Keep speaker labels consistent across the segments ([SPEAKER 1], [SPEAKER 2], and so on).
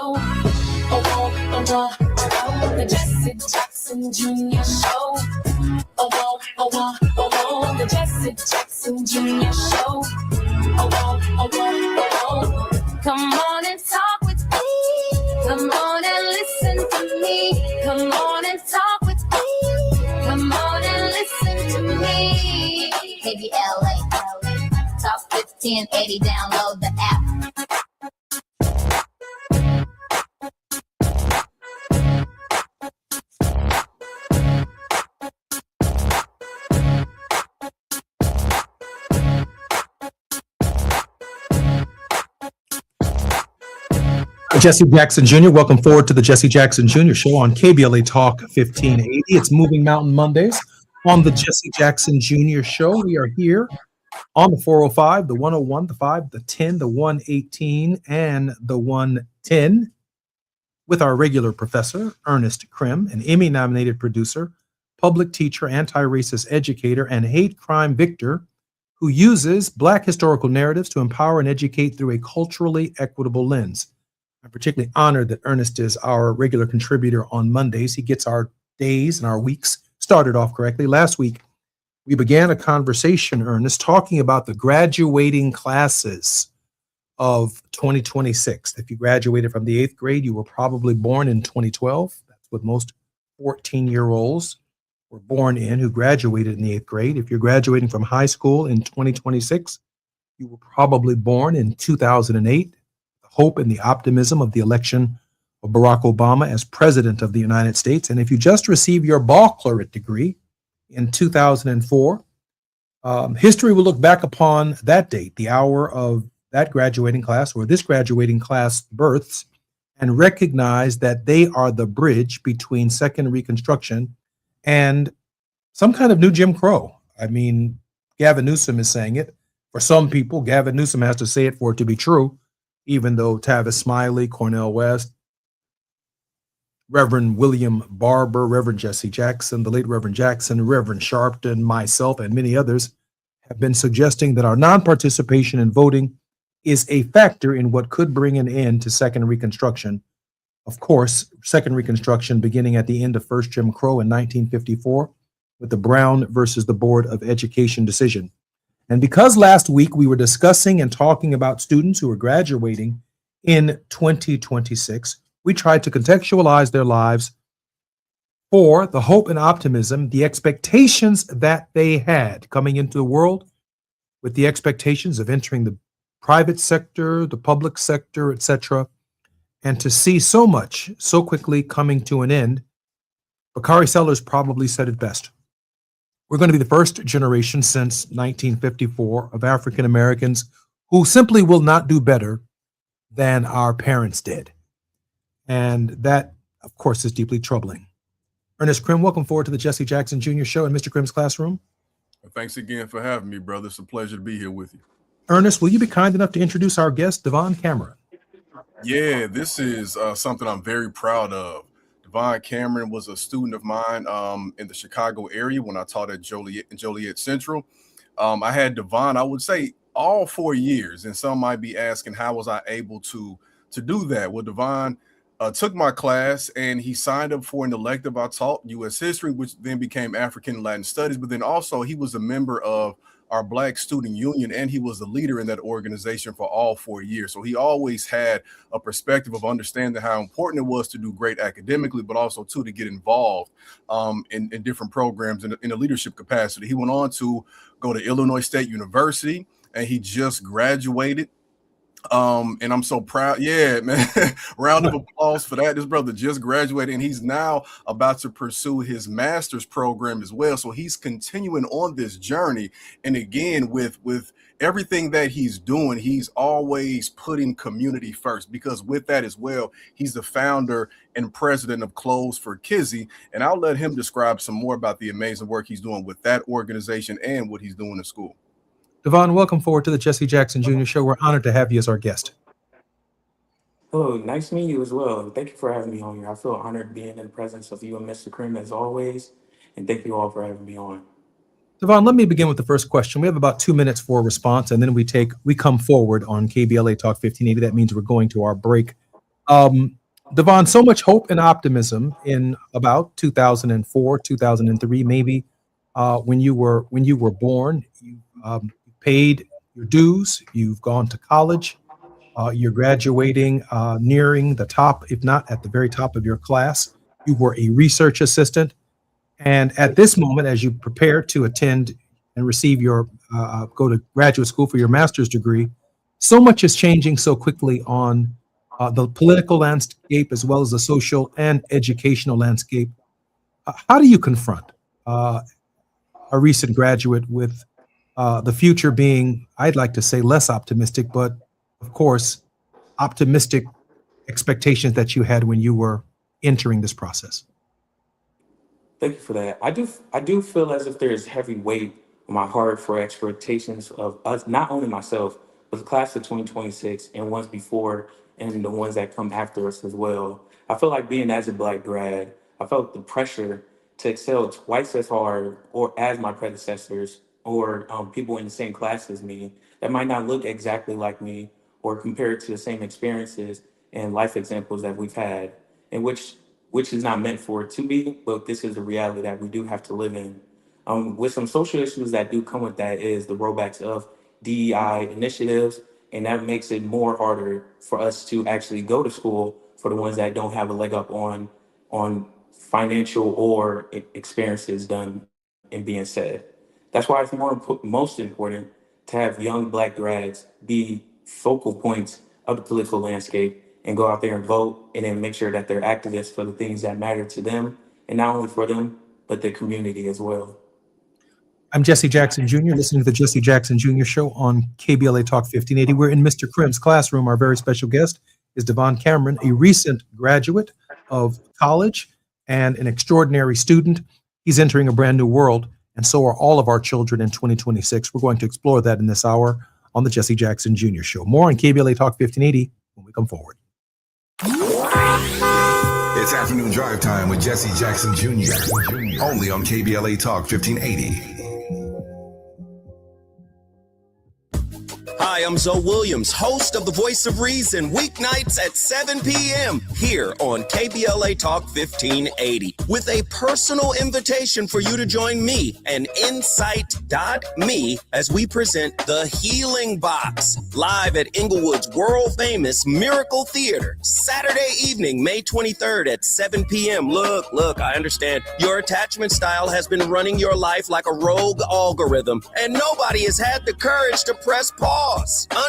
[SPEAKER 1] Show. The Jesse Jackson Jr. Show. The Jesse Jackson Jr. Show. Come on and talk with me. Come on and listen to me. Come on and talk with me. Come on and listen to me. KBLA, Talk 1580, download the app.
[SPEAKER 2] Jesse Jackson Jr. Welcome forward to the Jesse Jackson Jr. Show on KBLA Talk 1580. It's Moving Mountain Mondays on the Jesse Jackson Jr. Show. We are here on the 405, the 101, the 5, the 10, the 118, and the 110 with our regular professor, Ernest Krim, an Emmy-nominated producer, public teacher, anti-racist educator, and hate crime victor who uses Black historical narratives to empower and educate through a culturally equitable lens. I'm particularly honored that Ernest is our regular contributor on Mondays. He gets our days and our weeks started off correctly. Last week, we began a conversation, Ernest, talking about the graduating classes of 2026. If you graduated from the 8th grade, you were probably born in 2012. That's what most 14-year-olds were born in who graduated in the 8th grade. If you're graduating from high school in 2026, you were probably born in 2008. Hope and the optimism of the election of Barack Obama as president of the United States. And if you just received your baccalaureate degree in 2004, history will look back upon that date, the hour of that graduating class or this graduating class births, and recognize that they are the bridge between Second Reconstruction and some kind of new Jim Crow. I mean, Gavin Newsom is saying it. For some people, Gavin Newsom has to say it for it to be true. Even though Tavis Smiley, Cornel West, Reverend William Barber, Reverend Jesse Jackson, the late Reverend Jackson, Reverend Sharpton, myself, and many others have been suggesting that our non-participation in voting is a factor in what could bring an end to Second Reconstruction. Of course, Second Reconstruction beginning at the end of First Jim Crow in 1954 with the Brown versus the Board of Education decision. And because last week we were discussing and talking about students who are graduating in 2026, we tried to contextualize their lives for the hope and optimism, the expectations that they had coming into the world, with the expectations of entering the private sector, the public sector, etc., and to see so much so quickly coming to an end. Bakari Sellers probably said it best. We're going to be the first generation since 1954 of African Americans who simply will not do better than our parents did. And that, of course, is deeply troubling. Ernest Krim, welcome forward to the Jesse Jackson Jr. Show in Mr. Krim's classroom.
[SPEAKER 3] Thanks again for having me, brother. It's a pleasure to be here with you.
[SPEAKER 2] Ernest, will you be kind enough to introduce our guest, Devon Cameron?
[SPEAKER 3] Yeah, this is something I'm very proud of. Devon Cameron was a student of mine in the Chicago area when I taught at Joliet Central. I had Devon, I would say, all 4 years, and some might be asking, how was I able to do that? Well, Devon took my class, and he signed up for an elective. I taught U.S. history, which then became African and Latin studies, but then also he was a member of our Black Student Union, and he was the leader in that organization for all 4 years. So he always had a perspective of understanding how important it was to do great academically, but also to get involved in different programs in a leadership capacity. He went on to go to Illinois State University, and he just graduated. And I'm so proud. Yeah, man. Round of applause for that. This brother just graduated, and he's now about to pursue his master's program as well. So he's continuing on this journey. And again, with everything that he's doing, he's always putting community first, because with that as well, he's the founder and president of Clothes for Kizzy. And I'll let him describe some more about the amazing work he's doing with that organization and what he's doing in school.
[SPEAKER 2] Devon, welcome forward to the Jesse Jackson Jr. Show. We're honored to have you as our guest.
[SPEAKER 4] Hello, nice to meet you as well. Thank you for having me on here. I feel honored being in the presence of you and Mr. Krim as always. And thank you all for having me on.
[SPEAKER 2] Devon, let me begin with the first question. We have about 2 minutes for a response, and then we come forward on KBLA Talk 1580. That means we're going to our break. Devon, so much hope and optimism in about 2004, 2003, maybe when you were born. You paid your dues. You've gone to college. You're graduating, nearing the top, if not at the very top of your class. You were a research assistant, and at this moment, as you prepare to attend and receive your go to graduate school for your master's degree, so much is changing so quickly on the political landscape as well as the social and educational landscape. How do you confront a recent graduate with the future being, I'd like to say, less optimistic, but of course, optimistic expectations that you had when you were entering this process?
[SPEAKER 4] Thank you for that. I do feel as if there's heavy weight on my heart for expectations of us, not only myself, but the class of 2026 and ones before and the ones that come after us as well. I feel like being as a Black grad, I felt the pressure to excel twice as hard or as my predecessors or people in the same class as me that might not look exactly like me or compared to the same experiences and life examples that we've had, and which is not meant for it to be, but this is a reality that we do have to live in. With some social issues that do come with that is the rollbacks of DEI initiatives, and that makes it more harder for us to actually go to school for the ones that don't have a leg up on financial or experiences done and being said. That's why it's most important to have young Black grads be focal points of the political landscape and go out there and vote and then make sure that they're activists for the things that matter to them, and not only for them, but the community as well.
[SPEAKER 2] I'm Jesse Jackson Jr., listening to the Jesse Jackson Jr. Show on KBLA Talk 1580. We're in Mr. Krim's classroom. Our very special guest is Devon Cameron, a recent graduate of college and an extraordinary student. He's entering a brand new world, and so are all of our children in 2026. We're going to explore that in this hour on the Jesse Jackson Jr. Show. More on KBLA Talk 1580 when we come forward.
[SPEAKER 5] It's afternoon drive time with Jesse Jackson Jr. Only on KBLA Talk 1580.
[SPEAKER 6] Hi, I'm Zoe Williams, host of The Voice of Reason, weeknights at 7 p.m. here on KBLA Talk 1580, with a personal invitation for you to join me and Insight.me as we present The Healing Box, live at Inglewood's world-famous Miracle Theater, Saturday evening, May 23rd at 7 p.m. Look, I understand your attachment style has been running your life like a rogue algorithm, and nobody has had the courage to press pause.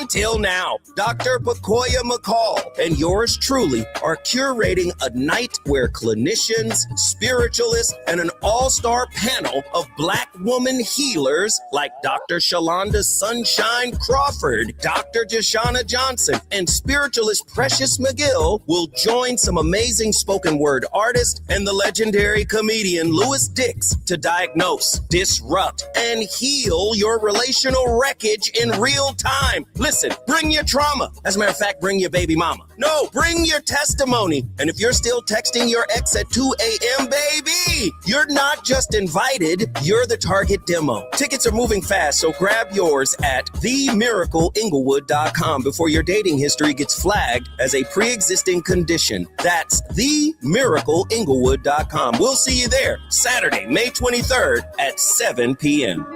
[SPEAKER 6] Until now, Dr. Pakoya McCall and yours truly are curating a night where clinicians, spiritualists, and an all-star panel of Black woman healers like Dr. Shalonda Sunshine Crawford, Dr. Jashana Johnson, and spiritualist Precious McGill will join some amazing spoken word artists and the legendary comedian Louis Dix to diagnose, disrupt, and heal your relational wreckage in real time. Listen, bring your trauma. As a matter of fact, bring your baby mama. No, bring your testimony. And if you're still texting your ex at 2 a.m., baby, you're not just invited, you're the target demo. Tickets are moving fast, so grab yours at themiracleinglewood.com before your dating history gets flagged as a pre-existing condition. That's themiracleinglewood.com. We'll see you there Saturday, May 23rd at 7 p.m.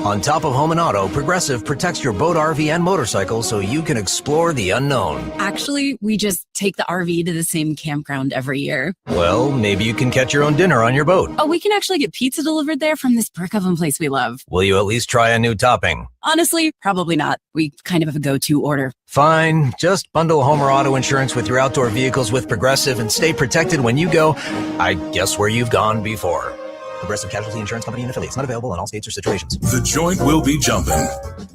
[SPEAKER 7] On top of home and auto, Progressive protects your boat, RV, and motorcycle so you can explore the unknown.
[SPEAKER 8] Actually, we just take the RV to the same campground every year.
[SPEAKER 7] Well, maybe you can catch your own dinner on your boat.
[SPEAKER 8] Oh, we can actually get pizza delivered there from this brick oven place we love.
[SPEAKER 7] Will you at least try a new topping?
[SPEAKER 8] Honestly, probably not. We kind of have a go-to order.
[SPEAKER 7] Fine. Just bundle home or auto insurance with your outdoor vehicles with Progressive and stay protected when you go, I guess, where you've gone before. Progressive Casualty Insurance Company and affiliates. Not available in all states or situations.
[SPEAKER 9] The joint will be jumping.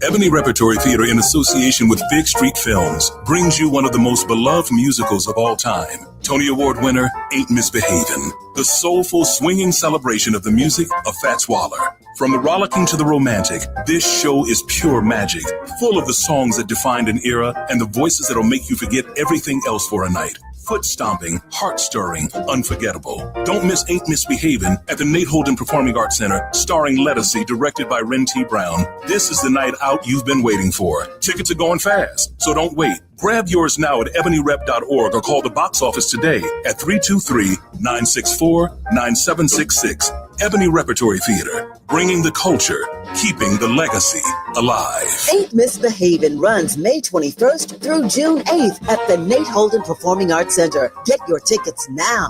[SPEAKER 9] Ebony Repertory Theater, in association with Big Street Films, brings you one of the most beloved musicals of all time. Tony Award winner, Ain't Misbehavin'. The soulful, swinging celebration of the music of Fats Waller. From the rollicking to the romantic, this show is pure magic, full of the songs that defined an era and the voices that'll make you forget everything else for a night. Foot-stomping, heart-stirring, unforgettable. Don't miss Ain't Misbehavin' at the Nate Holden Performing Arts Center, starring Lettucey, directed by Ren T. Brown. This is the night out you've been waiting for. Tickets are going fast, so don't wait. Grab yours now at ebonyrep.org or call the box office today at 323-964-9766. Ebony Repertory Theater, bringing the culture, keeping the legacy alive.
[SPEAKER 10] Ain't Misbehavin' runs May 21st through June 8th at the Nate Holden Performing Arts Center. Get your tickets now.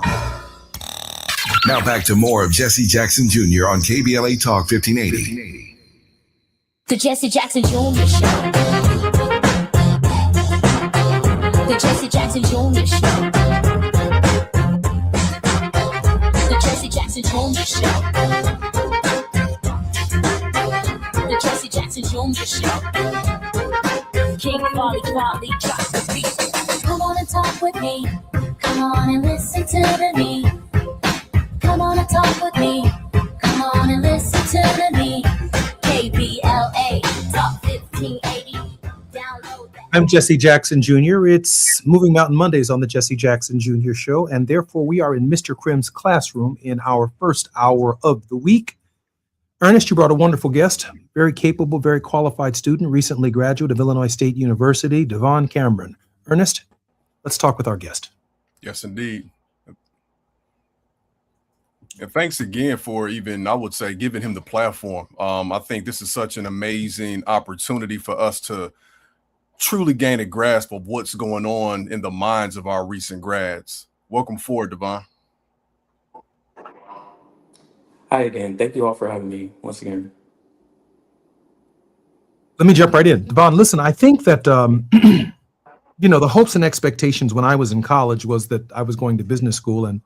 [SPEAKER 5] Now back to more of Jesse Jackson Jr. on KBLA Talk 1580.
[SPEAKER 1] The Jesse Jackson Jr. Show. The Jesse Jackson Jr. Show. The Jesse Jackson Jr. Show. The Jesse Jackson Jr. Show. King Quality drop the beat. Come on and talk with me. Come on and listen to me. Come on and talk with me. Come on and listen to me. KBLA Talk 1580. Download that.
[SPEAKER 2] I'm Jesse Jackson Jr. It's Moving Mountain Mondays on the Jesse Jackson Jr. Show, and therefore we are in Mr. Krim's classroom in our first hour of the week. Ernest, you brought a wonderful guest, very capable, very qualified student, recently graduate of Illinois State University, Devon Cameron. Ernest, let's talk with our guest.
[SPEAKER 3] Yes, indeed. And thanks again for even, I would say, giving him the platform. I think this is such an amazing opportunity for us to truly gain a grasp of what's going on in the minds of our recent grads. Welcome forward, Devon.
[SPEAKER 4] Hi again. Thank you all for having me once again.
[SPEAKER 2] Let me jump right in. Devon, listen, I think that, the hopes and expectations when I was in college was that I was going to business school, and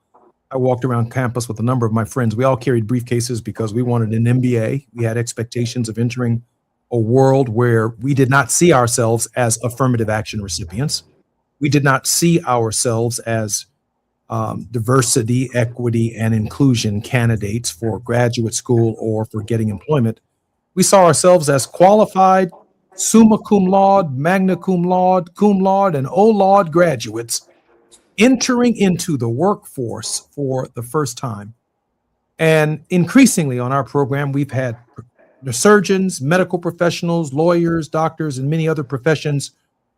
[SPEAKER 2] I walked around campus with a number of my friends. We all carried briefcases because we wanted an MBA. We had expectations of entering a world where we did not see ourselves as affirmative action recipients. We did not see ourselves as diversity, equity, and inclusion candidates for graduate school or for getting employment. We saw ourselves as qualified summa cum laude, magna cum laude, and O laude graduates entering into the workforce for the first time. And increasingly on our program, we've had surgeons, medical professionals, lawyers, doctors, and many other professions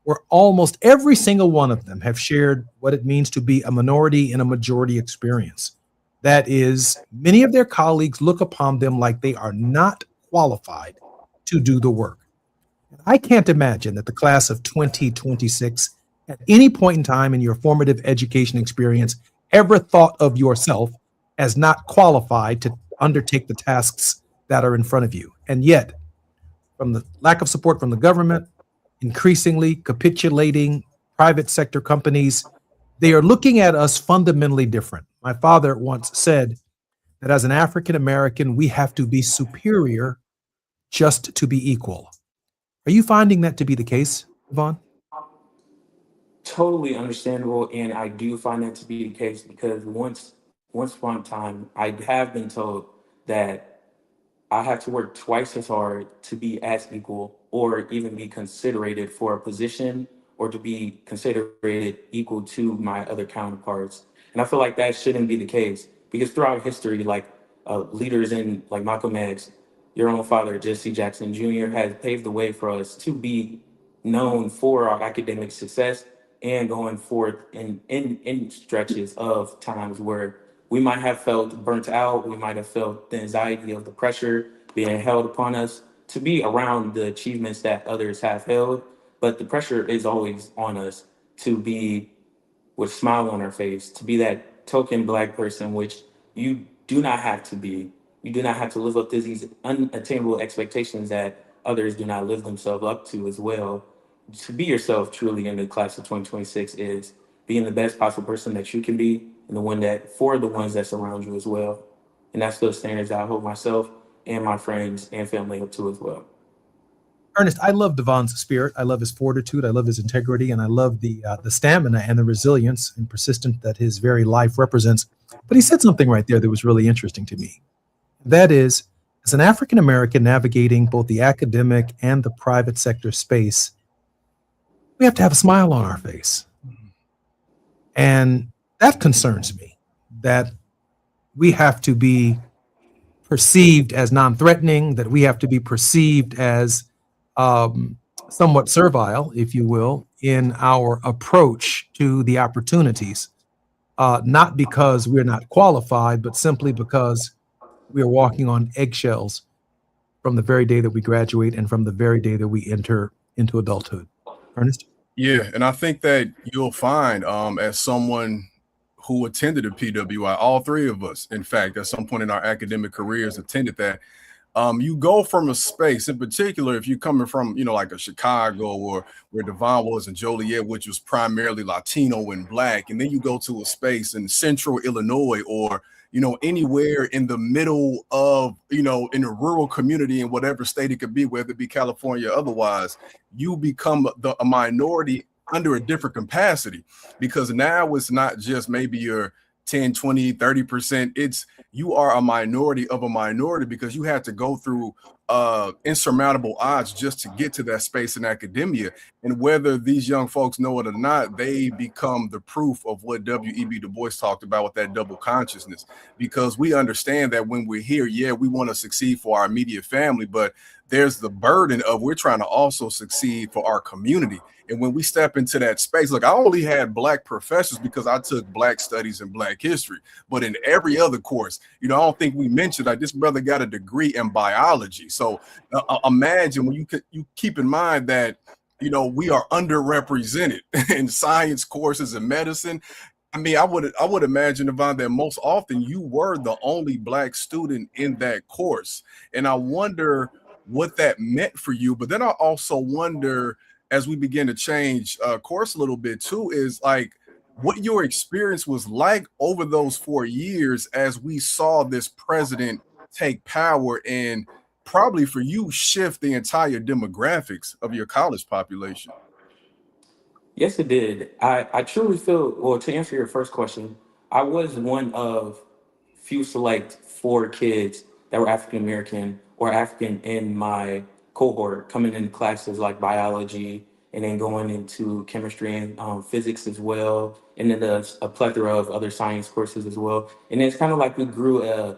[SPEAKER 2] where almost every single one of them have shared what it means to be a minority in a majority experience. That is, many of their colleagues look upon them like they are not qualified to do the work. I can't imagine that the class of 2026 at any point in time in your formative education experience ever thought of yourself as not qualified to undertake the tasks that are in front of you. And yet, from the lack of support from the government, increasingly capitulating private sector companies, they are looking at us fundamentally different. My father once said that as an African American, we have to be superior just to be equal. Are you finding that to be the case, Yvonne?
[SPEAKER 4] Totally understandable, and I do find that to be the case because once upon a time, I have been told that I have to work twice as hard to be as equal or even be considered for a position or to be considered equal to my other counterparts. And I feel like that shouldn't be the case because throughout history, like leaders in like Malcolm X, your own father, Jesse Jackson Jr., has paved the way for us to be known for our academic success and going forth in stretches of times where we might have felt burnt out, we might have felt the anxiety of the pressure being held upon us to be around the achievements that others have held. But the pressure is always on us to be with a smile on our face, to be that token Black person, which you do not have to be. You do not have to live up to these unattainable expectations that others do not live themselves up to as well. To be yourself truly in the class of 2026 is being the best possible person that you can be and the one that for the ones that surround you as well. And that's those standards that I hold myself and my friends and family up to as well.
[SPEAKER 2] Ernest, I love Devon's spirit. I love his fortitude. I love his integrity, and I love the stamina and the resilience and persistence that his very life represents. But he said something right there that was really interesting to me. That is, as an African American navigating both the academic and the private sector space, we have to have a smile on our face. And that concerns me, that we have to be perceived as non-threatening, that we have to be perceived as somewhat servile, if you will, in our approach to the opportunities, not because we're not qualified, but simply because we are walking on eggshells from the very day that we graduate and from the very day that we enter into adulthood. Ernest?
[SPEAKER 3] Yeah, and I think that you'll find, as someone who attended a PWI, all three of us, in fact, at some point in our academic careers, attended that. You go from a space, in particular, if you're coming from, like a Chicago or where Devon was in Joliet, which was primarily Latino and Black, and then you go to a space in central Illinois or, anywhere in the middle of, in a rural community in whatever state it could be, whether it be California or otherwise, you become a minority under a different capacity, because now it's not just maybe your 10, 20, 30%. It's you are a minority of a minority because you had to go through insurmountable odds just to get to that space in academia. And whether these young folks know it or not, they become the proof of what W.E.B. Du Bois talked about with that double consciousness, because we understand that when we're here, yeah, we want to succeed for our immediate family, but there's the burden of we're trying to also succeed for our community. And when we step into that space, look, I only had Black professors because I took Black studies and Black history. But in every other course, I don't think we mentioned like this brother got a degree in biology. So imagine when you keep in mind that, we are underrepresented in science courses and medicine. I mean, I would imagine, Yvonne, that most often you were the only Black student in that course. And I wonder what that meant for you. But then I also wonder, as we begin to change course a little bit too, is like what your experience was like over those 4 years as we saw this president take power and probably for you shift the entire demographics of your college population.
[SPEAKER 4] Yes, it did. I truly feel, well, to answer your first question, I was one of few select 4 kids that were African American or African in my cohort coming in classes like biology and then going into chemistry and physics as well. And then there's a plethora of other science courses as well. And it's kind of like we grew a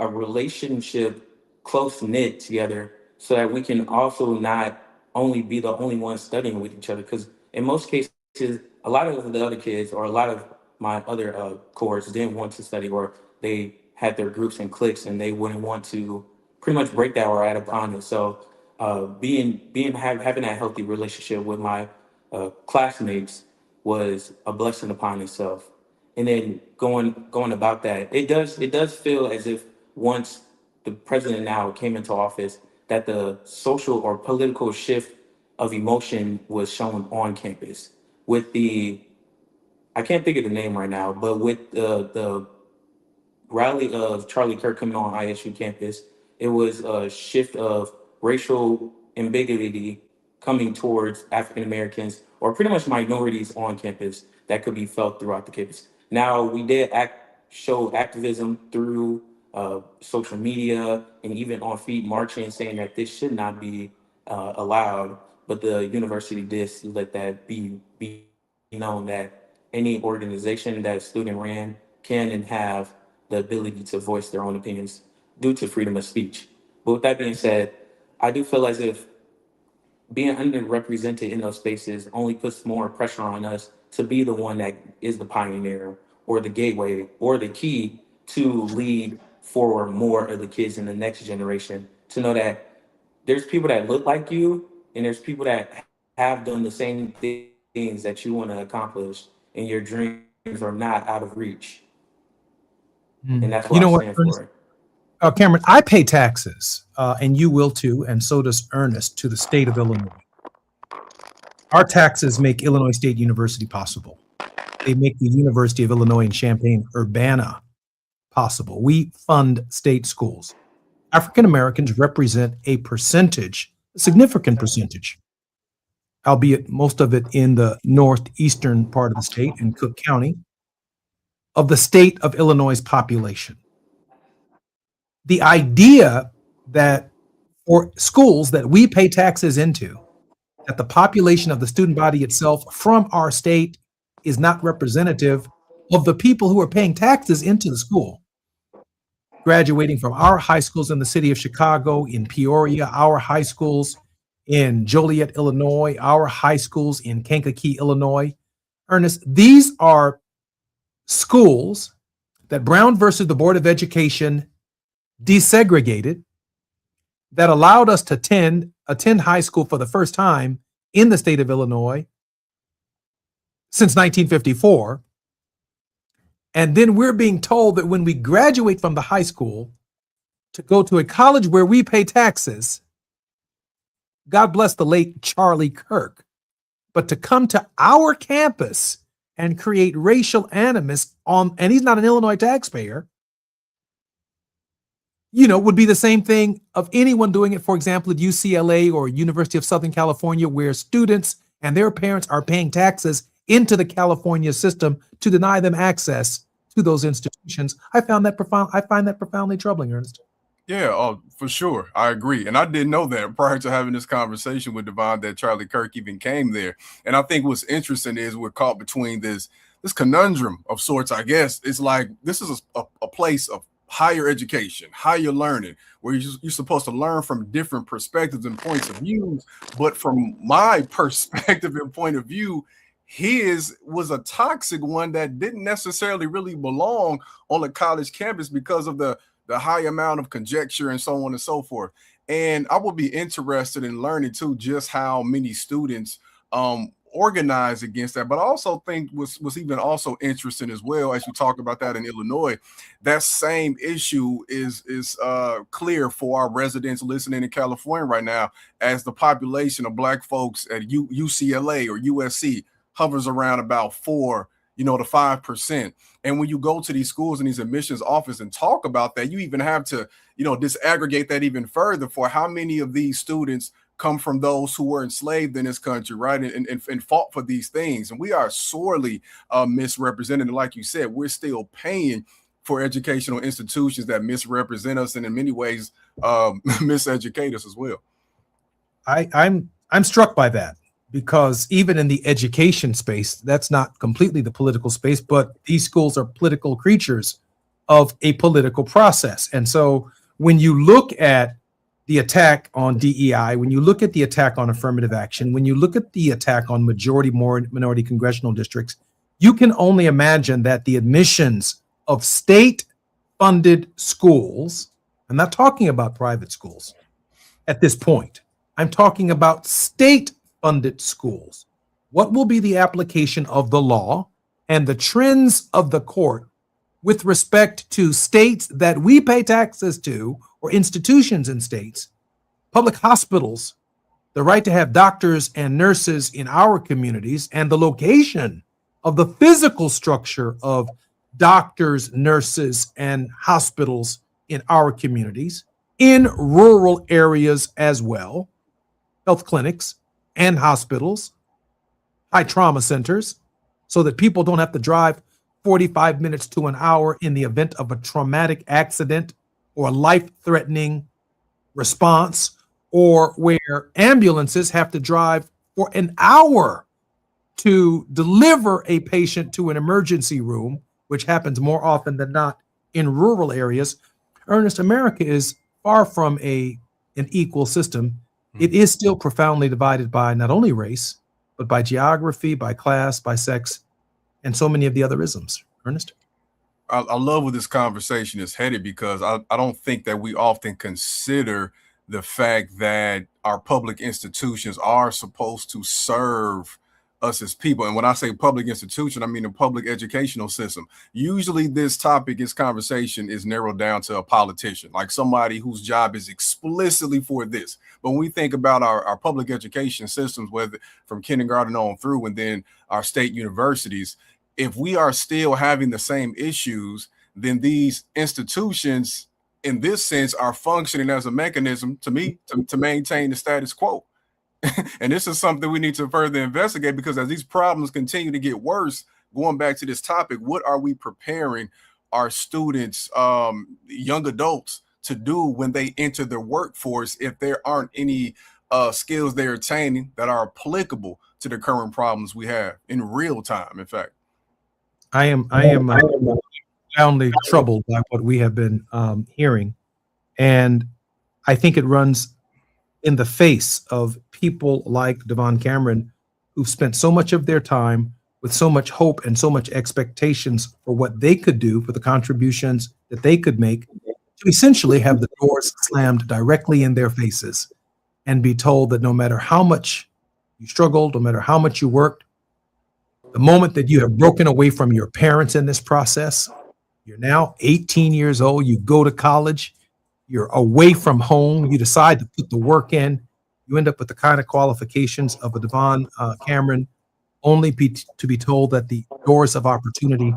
[SPEAKER 4] relationship close knit together so that we can also not only be the only ones studying with each other. Because in most cases, a lot of the other kids or a lot of my other cohorts didn't want to study, or they had their groups and cliques and they wouldn't want to pretty much break that or add upon it. So having that healthy relationship with my classmates was a blessing upon itself. And then going about that, it does feel as if once the president now came into office, that the social or political shift of emotion was shown on campus with I can't think of the name right now, but with the rally of Charlie Kirk coming on ISU campus, it was a shift of racial ambiguity coming towards African Americans or pretty much minorities on campus that could be felt throughout the campus. Now, we did show activism through social media and even on feet marching, saying that this should not be allowed. But the university did let that be known that any organization that a student ran can and have the ability to voice their own opinions due to freedom of speech. But with that being said, I do feel as if being underrepresented in those spaces only puts more pressure on us to be the one that is the pioneer or the gateway or the key to lead forward more of the kids in the next generation, to know that there's people that look like you and there's people that have done the same things that you want to accomplish, and your dreams are not out of reach. And that's what I stand for.
[SPEAKER 2] Cameron, I pay taxes, and you will too, and so does Ernest, to the state of Illinois. Our taxes make Illinois State University possible. They make the University of Illinois in Champaign-Urbana possible. We fund state schools. African Americans represent a significant percentage, albeit most of it in the northeastern part of the state in Cook County, of the state of Illinois' population. The idea that for schools that we pay taxes into, that the population of the student body itself from our state is not representative of the people who are paying taxes into the school, graduating from our high schools in the city of Chicago, in Peoria, our high schools in Joliet, Illinois, our high schools in Kankakee, Illinois. Ernest, these are schools that Brown versus the Board of Education desegregated, that allowed us to attend high school for the first time in the state of Illinois since 1954. And then we're being told that when we graduate from the high school to go to a college where we pay taxes, God bless the late Charlie Kirk, but to come to our campus and create racial animus and he's not an Illinois taxpayer, would be the same thing of anyone doing it, for example, at UCLA or University of Southern California, where students and their parents are paying taxes into the California system to deny them access to those institutions. I find that profoundly troubling, Ernest.
[SPEAKER 3] Yeah, for sure. I agree. And I didn't know that prior to having this conversation with Devon that Charlie Kirk even came there. And I think what's interesting is we're caught between this conundrum of sorts, I guess. It's like this is a place of higher education, higher learning, where you're supposed to learn from different perspectives and points of views. But from my perspective and point of view, his was a toxic one that didn't necessarily really belong on the college campus because of the high amount of conjecture and so on and so forth. And I would be interested in learning too, just how many students organize against that. But I also think was even also interesting as well, as you talk about that in Illinois, that same issue is clear for our residents listening in California right now, as the population of Black folks at UCLA or USC hovers around about 4 to 5%. And when you go to these schools and these admissions office and talk about that, you even have to, disaggregate that even further for how many of these students come from those who were enslaved in this country, right? And fought for these things. And we are sorely misrepresented. And like you said, we're still paying for educational institutions that misrepresent us and in many ways miseducate us as well.
[SPEAKER 2] I'm struck by that, because even in the education space, that's not completely the political space, but these schools are political creatures of a political process. And so when you look at the attack on DEI, when you look at the attack on affirmative action, when you look at the attack on majority minority congressional districts, you can only imagine that the admissions of state-funded schools, I'm not talking about private schools at this point, I'm talking about state-funded schools. What will be the application of the law and the trends of the court with respect to states that we pay taxes to, or institutions in states, public hospitals, the right to have doctors and nurses in our communities, and the location of the physical structure of doctors, nurses, and hospitals in our communities, in rural areas as well, health clinics and hospitals, high trauma centers, so that people don't have to drive 45 minutes to an hour in the event of a traumatic accident or a life-threatening response, or where ambulances have to drive for an hour to deliver a patient to an emergency room, which happens more often than not in rural areas. Ernest, America is far from an equal system. It is still profoundly divided by not only race, but by geography, by class, by sex, and so many of the other isms. Ernest?
[SPEAKER 3] I love where this conversation is headed, because I don't think that we often consider the fact that our public institutions are supposed to serve us as people. And when I say public institution, I mean the public educational system. Usually this conversation is narrowed down to a politician, like somebody whose job is explicitly for this. But when we think about our public education systems, whether from kindergarten on through, and then our state universities, if we are still having the same issues, then these institutions, in this sense, are functioning as a mechanism to maintain the status quo. And this is something we need to further investigate, because as these problems continue to get worse, going back to this topic, what are we preparing our students, young adults, to do when they enter the workforce if there aren't any skills they're attaining that are applicable to the current problems we have in real time, in fact?
[SPEAKER 2] I am profoundly troubled by what we have been hearing, and I think it runs in the face of people like Devon Cameron, who've spent so much of their time with so much hope and so much expectations for what they could do, for the contributions that they could make, to essentially have the doors slammed directly in their faces and be told that no matter how much you struggled, no matter how much you worked, the moment that you have broken away from your parents in this process, you're now 18 years old, you go to college, you're away from home, you decide to put the work in, you end up with the kind of qualifications of a Devon Cameron, only to be told that the doors of opportunity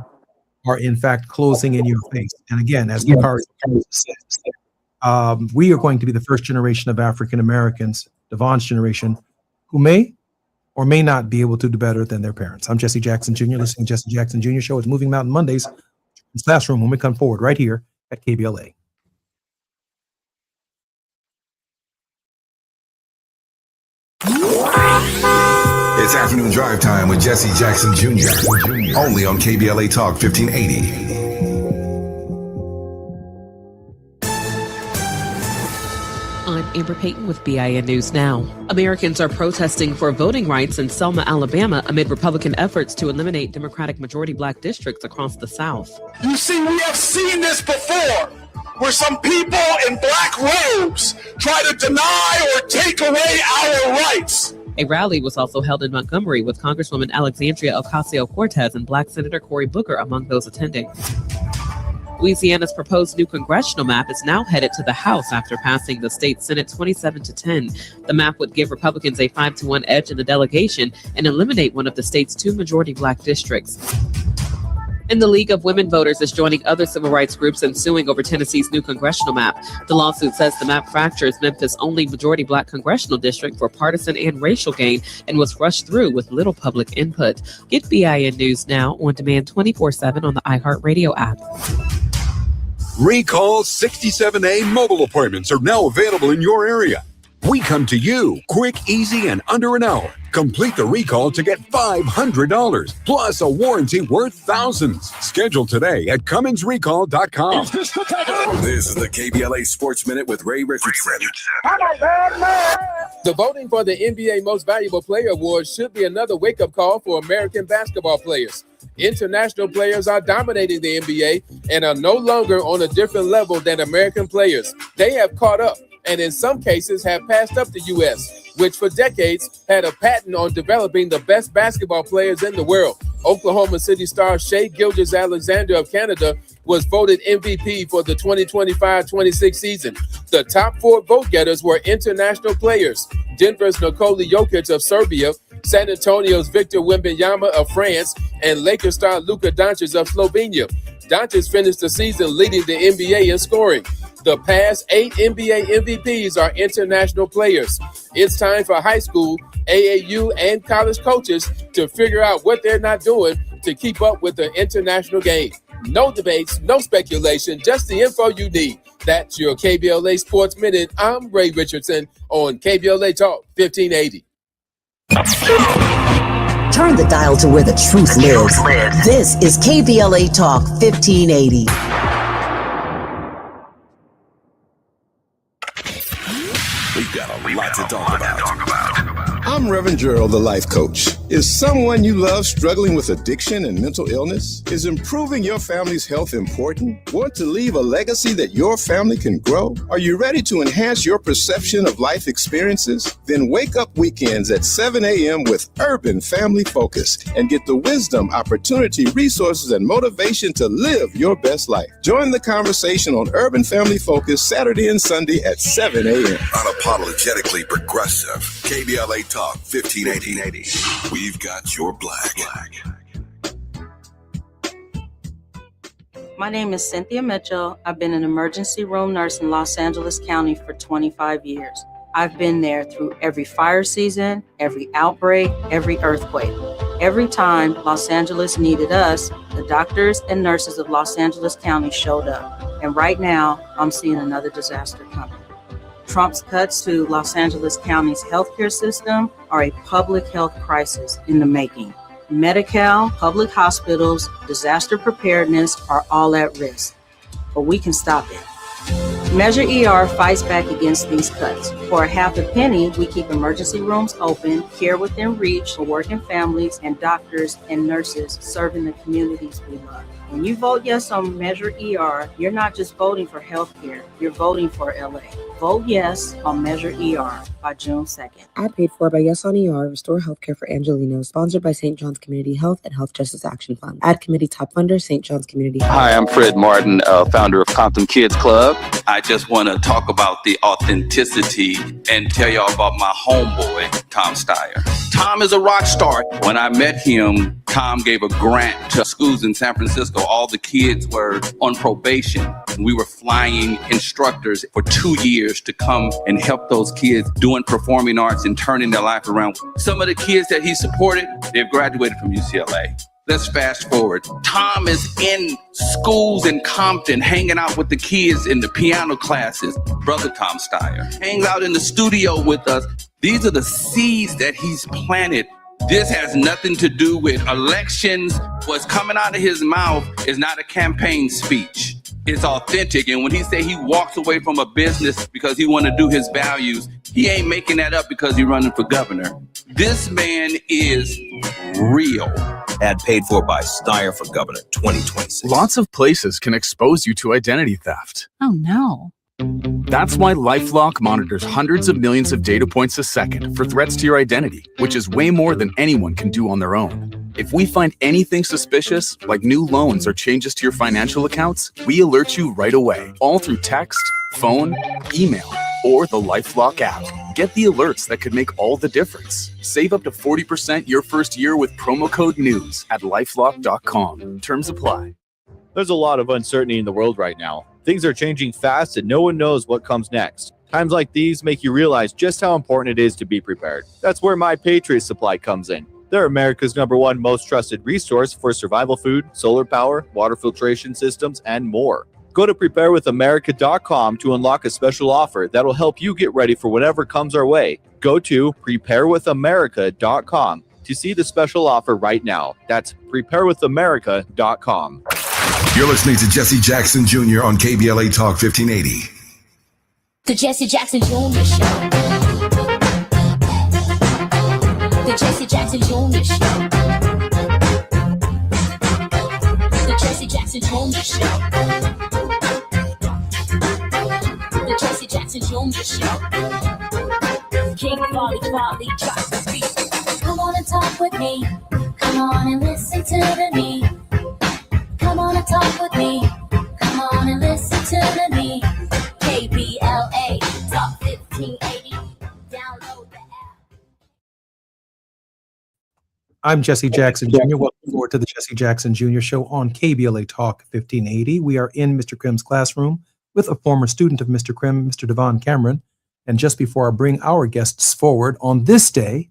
[SPEAKER 2] are in fact closing in your face. And again, as Makari said, we are going to be the first generation of African Americans, Devon's generation, who may or may not be able to do better than their parents. I'm Jesse Jackson Jr. Listening to Jesse Jackson Jr. Show. It's Moving Mountain Mondays. It's Classroom when we come forward right here at KBLA.
[SPEAKER 5] It's afternoon drive time with Jesse Jackson Jr. Only on KBLA Talk 1580.
[SPEAKER 11] I'm Amber Payton with BIN News Now. Americans are protesting for voting rights in Selma, Alabama, amid Republican efforts to eliminate Democratic majority black districts across the South.
[SPEAKER 12] You see, we have seen this before, where some people in black robes try to deny or take away our rights.
[SPEAKER 11] A rally was also held in Montgomery with Congresswoman Alexandria Ocasio-Cortez and Black Senator Cory Booker among those attending. Louisiana's proposed new congressional map is now headed to the House after passing the state Senate 27-10. The map would give Republicans a 5-1 edge in the delegation and eliminate one of the state's 2 majority black districts. And the League of Women Voters is joining other civil rights groups in suing over Tennessee's new congressional map. The lawsuit says the map fractures Memphis' only majority black congressional district for partisan and racial gain and was rushed through with little public input. Get BIN News Now on demand 24/7 on the iHeartRadio app.
[SPEAKER 13] Recall 67A mobile appointments are now available in your area. We come to you quick, easy, and under an hour. Complete the recall to get $500 plus a warranty worth thousands. Schedule today at Cummins.recall.com.
[SPEAKER 5] This is the KBLA Sports Minute with Ray Richardson.
[SPEAKER 14] The voting for the NBA Most Valuable Player Award should be another wake-up call for American basketball players. International players are dominating the NBA and are no longer on a different level than American players. They have caught up and in some cases have passed up the U.S., which for decades had a patent on developing the best basketball players in the world. Oklahoma City star Shai Gilgeous-Alexander of Canada was voted MVP for the 2025-26 season. The top 4 vote-getters were international players: Denver's Nikola Jokic of Serbia, San Antonio's Victor Wembanyama of France, and Lakers star Luka Doncic of Slovenia. Doncic finished the season leading the NBA in scoring. The past 8 NBA MVPs are international players. It's time for high school, AAU, and college coaches to figure out what they're not doing to keep up with the international game. No debates, no speculation, just the info you need. That's your KBLA Sports Minute. I'm Ray Richardson on KBLA Talk 1580.
[SPEAKER 10] Turn the dial to where the truth lives. This is KBLA Talk 1580.
[SPEAKER 5] We've got a lot to talk about.
[SPEAKER 15] I'm Reverend Gerald, the life coach. Is someone you love struggling with addiction and mental illness? Is improving your family's health important? Want to leave a legacy that your family can grow? Are you ready to enhance your perception of life experiences? Then wake up weekends at 7 a.m. with Urban Family Focus and get the wisdom, opportunity, resources, and motivation to live your best life. Join the conversation on Urban Family Focus Saturday and Sunday at 7 a.m.
[SPEAKER 5] Unapologetically progressive. KBLA Talk 1580. We've got your black.
[SPEAKER 16] My name is Cynthia Mitchell. I've been an emergency room nurse in Los Angeles County for 25 years. I've been there through every fire season, every outbreak, every earthquake. Every time Los Angeles needed us, the doctors and nurses of Los Angeles County showed up. And right now, I'm seeing another disaster coming. Trump's cuts to Los Angeles County's healthcare system are a public health crisis in the making. Medi-Cal, public hospitals, disaster preparedness are all at risk, but we can stop it. Measure ER fights back against these cuts. For a half a penny, we keep emergency rooms open, care within reach for working families, and doctors and nurses serving the communities we love. When you vote yes on Measure ER, you're not just voting for healthcare, you're voting for LA. Vote yes on Measure ER by June 2nd.
[SPEAKER 17] Ad paid for by Yes on ER, Restore Healthcare for Angelinos, sponsored by St. John's Community Health and Health Justice Action Fund. Ad committee top funder, St. John's Community Health.
[SPEAKER 18] Hi, I'm Fred Martin, founder of Compton Kids Club. I just want to talk about the authenticity and tell y'all about my homeboy, Tom Steyer. Tom is a rock star. When I met him, Tom gave a grant to schools in San Francisco. All the kids were on probation. We were flying instructors for 2 years to come and help those kids doing performing arts and turning their life around. Some of the kids that he supported, they've graduated from UCLA. Let's fast forward. Tom is in schools in Compton, hanging out with the kids in the piano classes. Brother Tom Steyer hangs out in the studio with us. These are the seeds that he's planted. This has nothing to do with elections. What's coming out of his mouth is not a campaign speech. It's authentic. And when he say he walks away from a business because he want to do his values, he ain't making that up because he's running for governor. This man is real.
[SPEAKER 7] Ad paid for by Steyer for Governor 2026.
[SPEAKER 19] Lots of places can expose you to identity theft.
[SPEAKER 8] Oh no.
[SPEAKER 19] That's why LifeLock monitors hundreds of millions of data points a second for threats to your identity, which is way more than anyone can do on their own. If we find anything suspicious, like new loans or changes to your financial accounts, we alert you right away, all through text, phone, email, or the LifeLock app. Get the alerts that could make all the difference. Save up to 40% your first year with promo code NEWS at lifelock.com. Terms apply.
[SPEAKER 20] There's a lot of uncertainty in the world right now. Things are changing fast and no one knows what comes next. Times like these make you realize just how important it is to be prepared. That's where My Patriot Supply comes in. They're America's #1 most trusted resource for survival food, solar power, water filtration systems, and more. Go to preparewithamerica.com to unlock a special offer that'll help you get ready for whatever comes our way. Go to preparewithamerica.com to see the special offer right now. That's preparewithamerica.com.
[SPEAKER 5] You're listening to Jesse Jackson Jr. on KBLA Talk 1580.
[SPEAKER 1] The Jesse Jackson Jr. Show. The Jesse Jackson Jr. Show. The Jesse Jackson Jr. Show. The Jesse Jackson Jr. Show. King Volley, drop the beat. Come on and talk with me. Come on and listen to me. Come on and talk with me. Come on and listen to me. KBLA Talk 1580. Download the app.
[SPEAKER 2] I'm Jesse Jackson Jr. Welcome forward to the Jesse Jackson Jr. Show on KBLA Talk 1580. We are in Mr. Krim's classroom with a former student of Mr. Krim, Mr. Devon Cameron. And just before I bring our guests forward, on this day,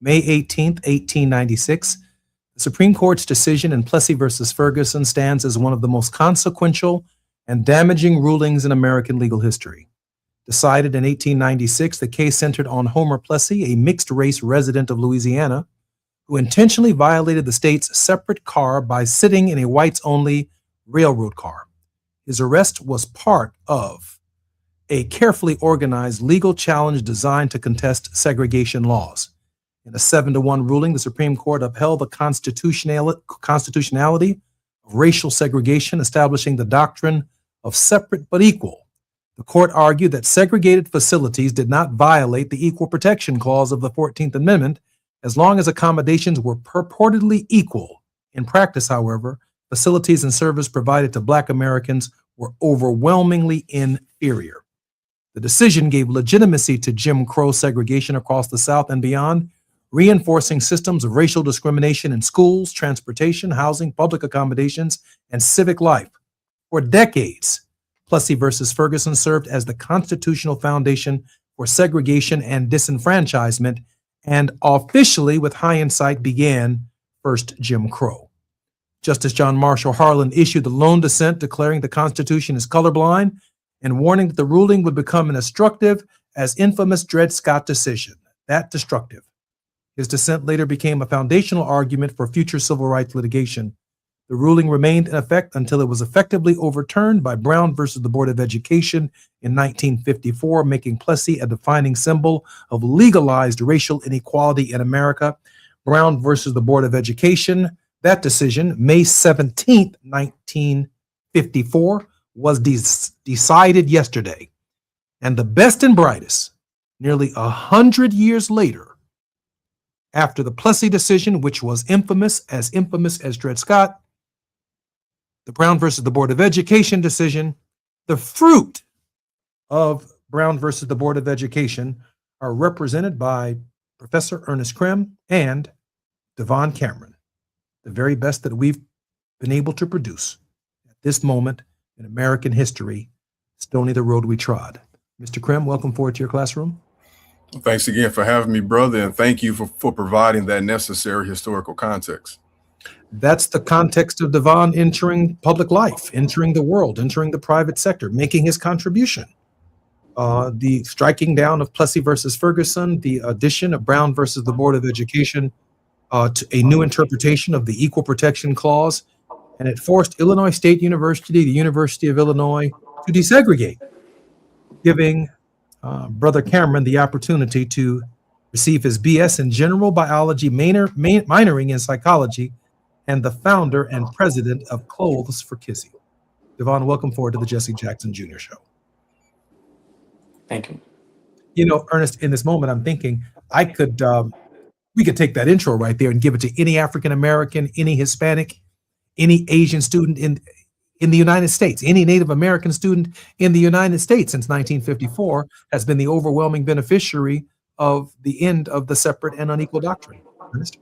[SPEAKER 2] May 18th, 1896, the Supreme Court's decision in Plessy versus Ferguson stands as one of the most consequential and damaging rulings in American legal history. Decided in 1896, the case centered on Homer Plessy, a mixed-race resident of Louisiana, who intentionally violated the state's separate car by sitting in a whites-only railroad car. His arrest was part of a carefully organized legal challenge designed to contest segregation laws. In a 7-1 ruling, the Supreme Court upheld the constitutionality of racial segregation, establishing the doctrine of separate but equal. The court argued that segregated facilities did not violate the Equal Protection Clause of the 14th Amendment as long as accommodations were purportedly equal. In practice, however, facilities and service provided to Black Americans were overwhelmingly inferior. The decision gave legitimacy to Jim Crow segregation across the South and beyond, reinforcing systems of racial discrimination in schools, transportation, housing, public accommodations, and civic life. For decades, Plessy versus Ferguson served as the constitutional foundation for segregation and disenfranchisement, and officially, with hindsight, began first Jim Crow. Justice John Marshall Harlan issued the lone dissent declaring the Constitution is colorblind and warning that the ruling would become as destructive as infamous Dred Scott decision. That destructive. His dissent later became a foundational argument for future civil rights litigation, The ruling remained in effect until it was effectively overturned by Brown versus the Board of Education in 1954, making Plessy a defining symbol of legalized racial inequality in America. Brown versus the Board of Education, that decision, May 17th, 1954, was decided yesterday. And the best and brightest, nearly 100 years later, after the Plessy decision, which was infamous as Dred Scott, the Brown versus the Board of Education decision, the fruit of Brown versus the Board of Education are represented by Professor Ernest Krim and Devon Cameron, the very best that we've been able to produce at this moment in American history, stony the road we trod. Mr. Krim, welcome forward to your classroom.
[SPEAKER 3] Thanks again for having me, brother, and thank you for providing that necessary historical context.
[SPEAKER 2] That's the context of Devon entering public life, entering the world, entering the private sector, making his contribution. The striking down of Plessy versus Ferguson, the addition of Brown versus the Board of Education to a new interpretation of the Equal Protection Clause, and it forced Illinois State University, the University of Illinois, to desegregate, giving Brother Cameron the opportunity to receive his BS in general biology, minoring in psychology, and the founder and president of Clothes for Kissy. Devon, welcome forward to the Jesse Jackson Jr. Show.
[SPEAKER 4] Thank you.
[SPEAKER 2] You know, Ernest, in this moment, I'm thinking we could take that intro right there and give it to any African American, any Hispanic, any Asian student in the United States, any Native American student in the United States since 1954 has been the overwhelming beneficiary of the end of the separate and unequal doctrine. Ernest?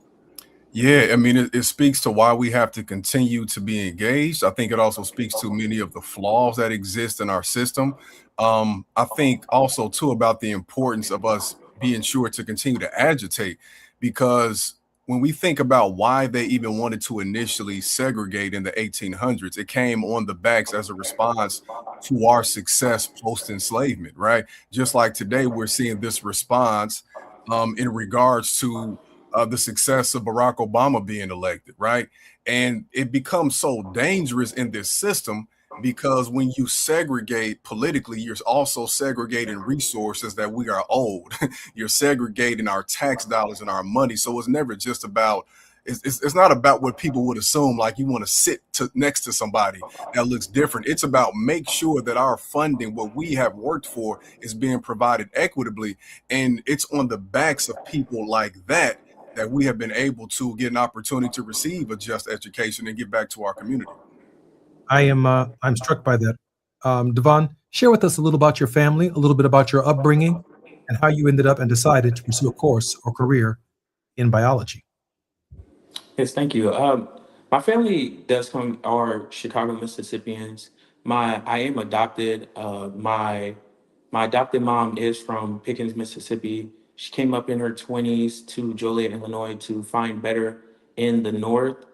[SPEAKER 3] Yeah, I mean, it speaks to why we have to continue to be engaged. I think it also speaks to many of the flaws that exist in our system. I think also, too, about the importance of us being sure to continue to agitate, because when we think about why they even wanted to initially segregate in the 1800s, it came on the backs as a response to our success post-enslavement, right? Just like today, we're seeing this response in regards to the success of Barack Obama being elected, right? And it becomes so dangerous in this system because when you segregate politically, you're also segregating resources that we are owed. You're segregating our tax dollars and our money. So it's never just about, it's not about what people would assume, like you want to sit next to somebody that looks different. It's about make sure that our funding, what we have worked for, is being provided equitably. And it's on the backs of people like that we have been able to get an opportunity to receive a just education and get back to our community.
[SPEAKER 2] I'm struck by that. Devon, share with us a little about your family, a little bit about your upbringing, and how you ended up and decided to pursue a course or career in biology.
[SPEAKER 4] Yes, thank you. My family are Chicago Mississippians. I am adopted. My adopted mom is from Pickens, Mississippi. She came up in her 20s to Joliet, Illinois to find better in the North,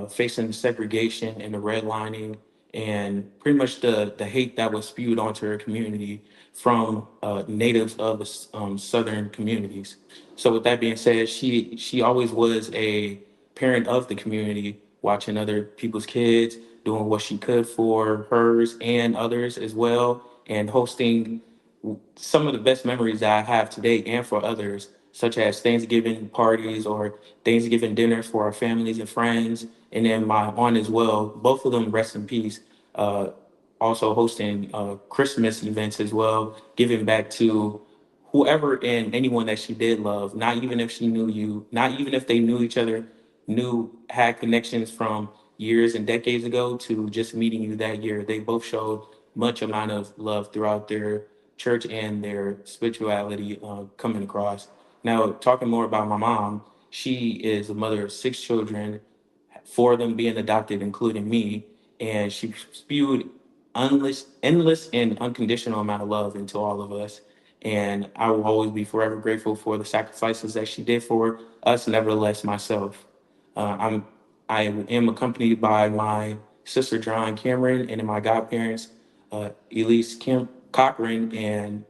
[SPEAKER 4] facing the segregation and the redlining and pretty much the hate that was spewed onto her community from natives of the southern communities. So with that being said, she always was a parent of the community, watching other people's kids, doing what she could for hers and others as well, and hosting some of the best memories that I have today and for others, such as Thanksgiving parties or Thanksgiving dinners for our families and friends. And then my aunt as well, both of them rest in peace, also hosting Christmas events as well, giving back to whoever and anyone that she did love, not even if she knew you, not even if they knew each other, had connections from years and decades ago to just meeting you that year. They both showed much amount of love throughout their church and their spirituality coming across. Now, talking more about my mom, she is a mother of 6 children, 4 of them being adopted, including me, and she spewed endless and unconditional amount of love into all of us. And I will always be forever grateful for the sacrifices that she did for us, nevertheless myself. I am accompanied by my sister, John Cameron, and then my godparents, Elise Cochran and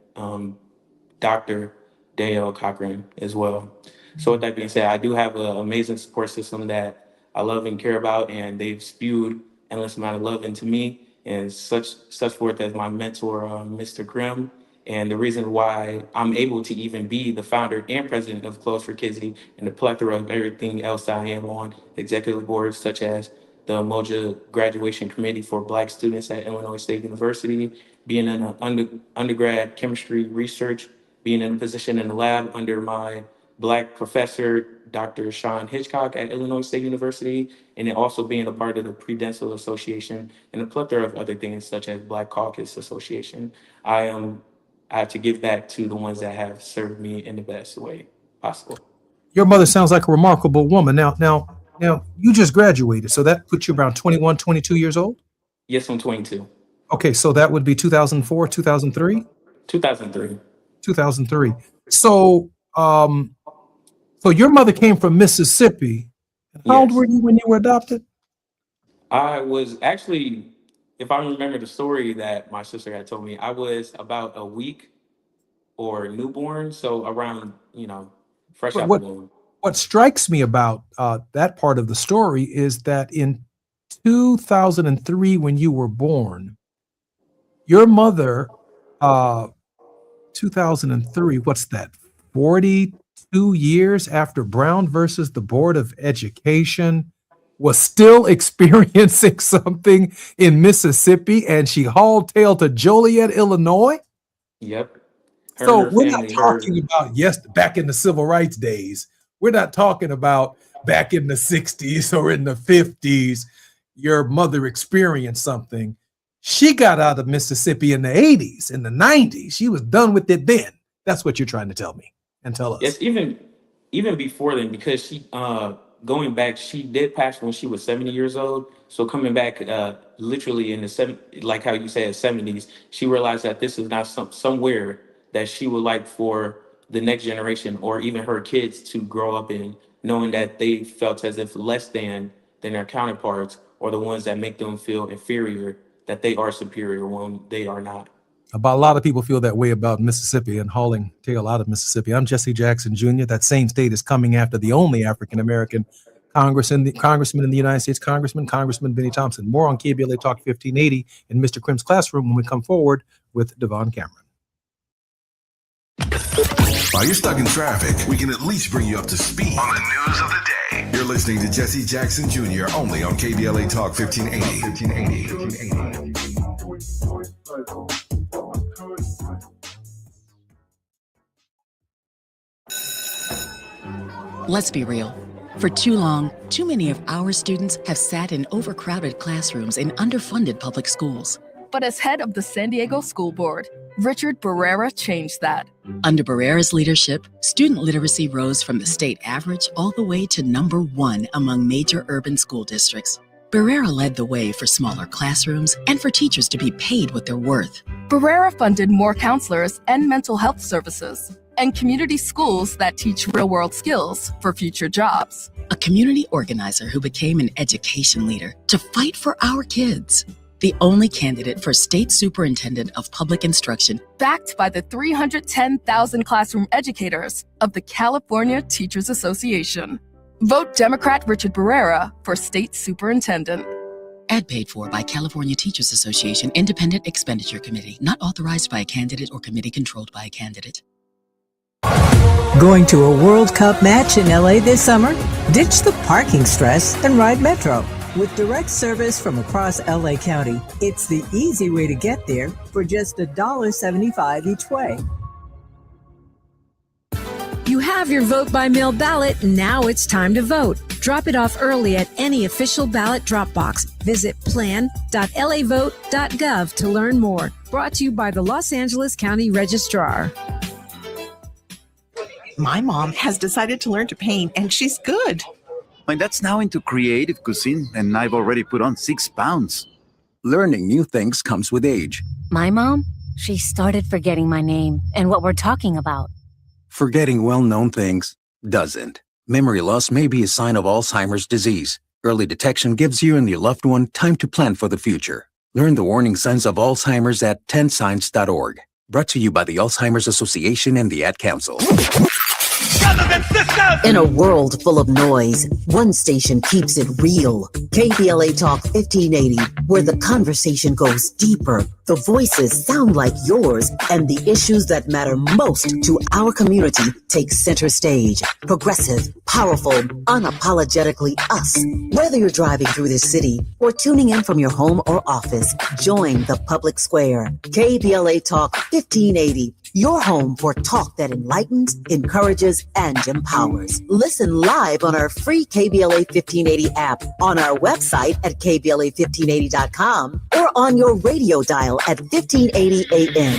[SPEAKER 4] Dr. Dale Cochran as well. So with that being said, I do have an amazing support system that I love and care about, and they've spewed endless amount of love into me and such forth as my mentor, Mr. Grimm. And the reason why I'm able to even be the founder and president of Close for Kizzy and the plethora of everything else I am on executive boards, such as the Umoja Graduation Committee for Black students at Illinois State University, being in an undergrad chemistry research, being in a position in the lab under my Black professor, Dr. Sean Hitchcock at Illinois State University, and then also being a part of the Prudential Association and a plethora of other things such as Black Caucus Association. I have to give back to the ones that have served me in the best way possible.
[SPEAKER 2] Your mother sounds like a remarkable woman. Now, you just graduated, so that puts you around 21, 22 years old?
[SPEAKER 4] Yes, I'm 22.
[SPEAKER 2] Okay, so that would be 2004, 2003?
[SPEAKER 4] 2003.
[SPEAKER 2] 2003. So, so your mother came from Mississippi. How old were you when you were adopted?
[SPEAKER 4] I was actually, if I remember the story that my sister had told me, I was about a week or newborn, so around, fresh out the womb.
[SPEAKER 2] What strikes me about that part of the story is that in 2003, when you were born, your mother, 2003, what's that, 42 years after Brown versus the Board of Education, was still experiencing something in Mississippi, and she hauled tail to Joliet, Illinois?
[SPEAKER 4] Yep.
[SPEAKER 2] So we're not talking about, back in the civil rights days. We're not talking about back in the 60s or in the 50s. Your mother experienced something. She got out of Mississippi in the 80s, in the 90s. She was done with it then. That's what you're trying to tell me and tell us.
[SPEAKER 4] Yes, even before then, because she going back, she did pass when she was 70 years old. So coming back, literally in the like how you said 70s, she realized that this is not somewhere that she would like for the next generation or even her kids to grow up in, knowing that they felt as if less than their counterparts or the ones that make them feel inferior, that they are superior when they are not.
[SPEAKER 2] About a lot of people feel that way about Mississippi and hauling tail out of Mississippi. I'm Jesse Jackson Jr. That same state is coming after the only African-American congressman in the United States, Congressman Benny Thompson. More on KBLA Talk 1580 in Mr. Crimm's classroom when we come forward with Devon Cameron.
[SPEAKER 5] While you're stuck in traffic, we can at least bring you up to speed on the news of the day. You're listening to Jesse Jackson Jr. only on KBLA Talk 1580.
[SPEAKER 8] Let's be real. For too long, too many of our students have sat in overcrowded classrooms in underfunded public schools.
[SPEAKER 21] But as head of the San Diego School Board, Richard Barrera changed that.
[SPEAKER 8] Under Barrera's leadership, student literacy rose from the state average all the way to #1 among major urban school districts. Barrera led the way for smaller classrooms and for teachers to be paid what they're worth.
[SPEAKER 21] Barrera funded more counselors and mental health services, and community schools that teach real-world skills for future jobs.
[SPEAKER 8] A community organizer who became an education leader to fight for our kids. The only candidate for State Superintendent of Public Instruction,
[SPEAKER 21] backed by the 310,000 classroom educators of the California Teachers Association. Vote Democrat Richard Barrera for State Superintendent.
[SPEAKER 8] Ad paid for by California Teachers Association Independent Expenditure Committee, not authorized by a candidate or committee controlled by a candidate.
[SPEAKER 22] Going to a World Cup match in LA this summer? Ditch the parking stress and ride Metro. With direct service from across LA County, it's the easy way to get there for just $1.75 each way.
[SPEAKER 23] You have your vote by mail ballot. Now it's time to vote. Drop it off early at any official ballot drop box. Visit plan.lavote.gov to learn more. Brought to you by the Los Angeles County Registrar.
[SPEAKER 24] My mom has decided to learn to paint, and she's good.
[SPEAKER 25] My dad's now into creative cuisine, and I've already put on 6 pounds.
[SPEAKER 26] Learning new things comes with age.
[SPEAKER 27] My mom, she started forgetting my name and what we're talking about.
[SPEAKER 26] Forgetting well-known things doesn't. Memory loss may be a sign of Alzheimer's disease. Early detection gives you and your loved one time to plan for the future. Learn the warning signs of Alzheimer's at 10signs.org. Brought to you by the Alzheimer's Association and the Ad Council.
[SPEAKER 6] brothers and sisters.
[SPEAKER 9] In a world full of noise, one station keeps it real. KBLA Talk 1580, where the conversation goes deeper, the voices sound like yours, and the issues that matter most to our community take center stage. Progressive, powerful, unapologetically us. Whether you're driving through the city or tuning in from your home or office, join the public square. KBLA Talk 1580, your home for talk that enlightens, encourages, and empowers. Listen live on our free KBLA 1580 app, on our website at KBLA1580.com, or on your radio dial at 1580 AM.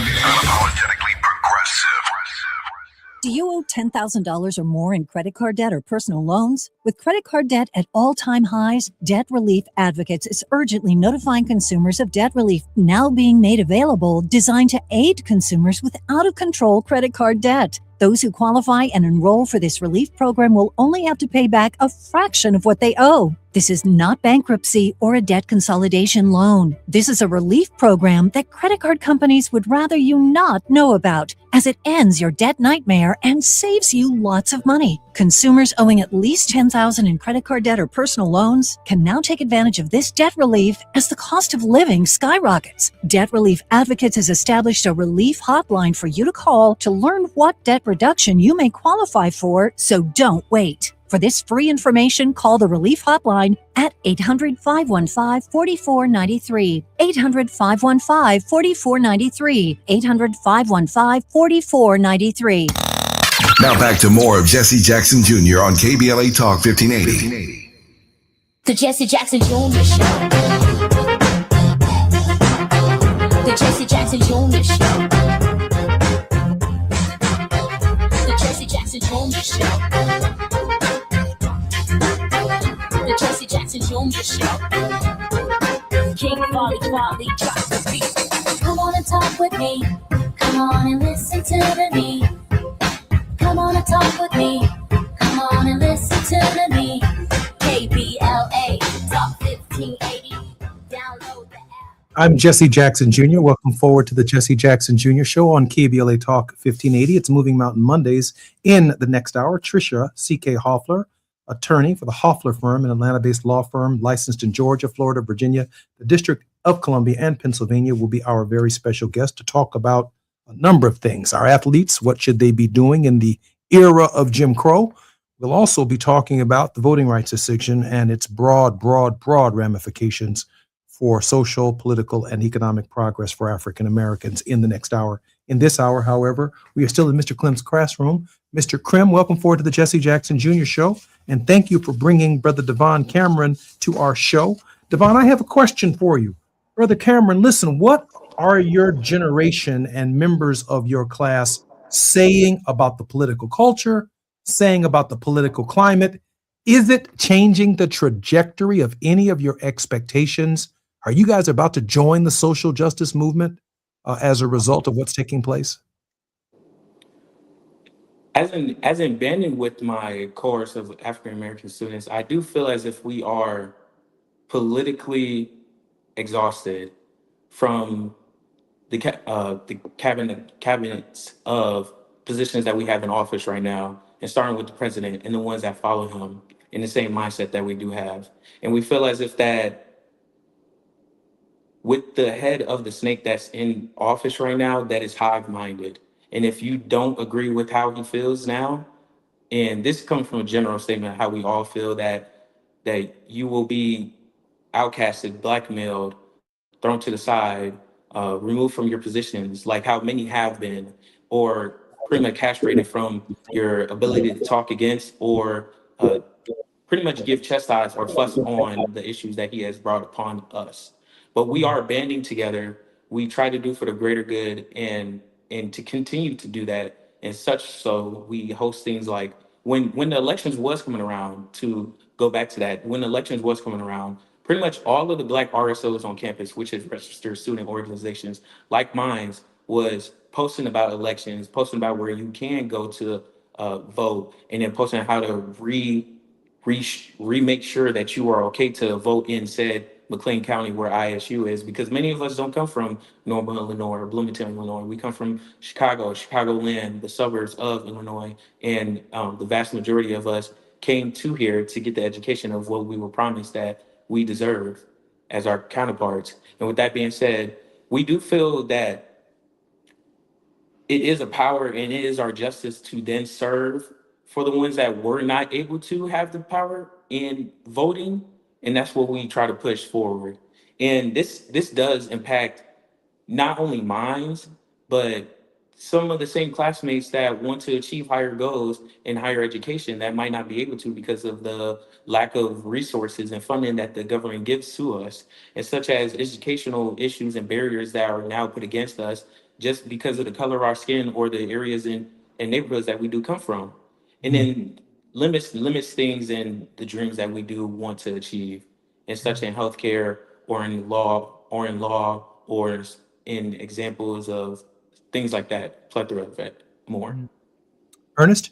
[SPEAKER 23] Do you owe $10,000 or more in credit card debt or personal loans? With credit card debt at all-time highs, Debt Relief Advocates is urgently notifying consumers of debt relief now being made available, designed to aid consumers with out-of-control credit card debt. Those who qualify and enroll for this relief program will only have to pay back a fraction of what they owe. This is not bankruptcy or a debt consolidation loan. This is a relief program that credit card companies would rather you not know about, as it ends your debt nightmare and saves you lots of money. Consumers owing at least $10,000 in credit card debt or personal loans can now take advantage of this debt relief as the cost of living skyrockets. Debt Relief Advocates has established a relief hotline for you to call to learn what debt reduction you may qualify for, so don't wait. For this free information, call the Relief Hotline at 800-515-4493, 800-515-4493, 800-515-4493.
[SPEAKER 5] Now back to more of Jesse Jackson Jr. on KBLA Talk 1580.
[SPEAKER 1] The Jesse Jackson Jr. Show. The Jesse Jackson Jr. Show. The Jesse Jackson Jr. Show. The Jesse Jackson Jr. Show. King Volley, drop the beat. Come on and talk with me. Come on and listen to me. Come on and talk with me. Come on and listen to me. KBLA Talk 1580. Download the app.
[SPEAKER 2] I'm Jesse Jackson Jr. Welcome forward to the Jesse Jackson Jr. Show on KBLA Talk 1580. It's Moving Mountain Mondays. In the next hour, Tricia C.K. Hoffler, attorney for the Hoffler firm, an Atlanta-based law firm licensed in Georgia, Florida, Virginia, the District of Columbia, and Pennsylvania, will be our very special guest to talk about a number of things. Our athletes, what should they be doing in the era of Jim Crow? We'll also be talking about the voting rights decision and its broad ramifications for social, political, and economic progress for African Americans in the next hour. In this hour, however, we are still in Mr. Krim's classroom. Mr. Krim, welcome forward to the Jesse Jackson Jr. Show, and thank you for bringing Brother Devon Cameron to our show. Devon, I have a question for you. Brother Cameron, listen, what are your generation and members of your class saying about the political culture, saying about the political climate? Is it changing the trajectory of any of your expectations? Are you guys about to join the social justice movement as a result of what's taking place?
[SPEAKER 4] As in banding with my cohorts of African American students, I do feel as if we are politically exhausted from the cabinets of positions that we have in office right now, and starting with the president and the ones that follow him in the same mindset that we do have. And we feel as if that with the head of the snake that's in office right now, that is hive-minded. And if you don't agree with how he feels now, and this comes from a general statement of how we all feel, that you will be outcasted, blackmailed, thrown to the side, removed from your positions, like how many have been, or pretty much castrated from your ability to talk against, or pretty much give chastise or fuss on the issues that he has brought upon us. But we are banding together. We try to do for the greater good, and to continue to do that. And such so we host things like when the elections was coming around, to go back to that, when the elections was coming around, pretty much all of the Black RSOs on campus, which is registered student organizations like mine, was posting about elections, posting about where you can go to vote, and then posting how to make sure that you are okay to vote in said McLean County, where ISU is, because many of us don't come from Normal, Illinois, or Bloomington, Illinois. We come from Chicago, Chicagoland, the suburbs of Illinois, and the vast majority of us came to here to get the education of what we were promised that we deserve as our counterparts. And with that being said, we do feel that it is a power and it is our justice to then serve for the ones that were not able to have the power in voting. And that's what we try to push forward. And this does impact not only minds, but some of the same classmates that want to achieve higher goals in higher education that might not be able to because of the lack of resources and funding that the government gives to us, and such as educational issues and barriers that are now put against us just because of the color of our skin or the areas and neighborhoods that we do come from. And then limits things and the dreams that we do want to achieve, and such in healthcare or in law or in examples of things like that, plethora of it, more.
[SPEAKER 2] Ernest?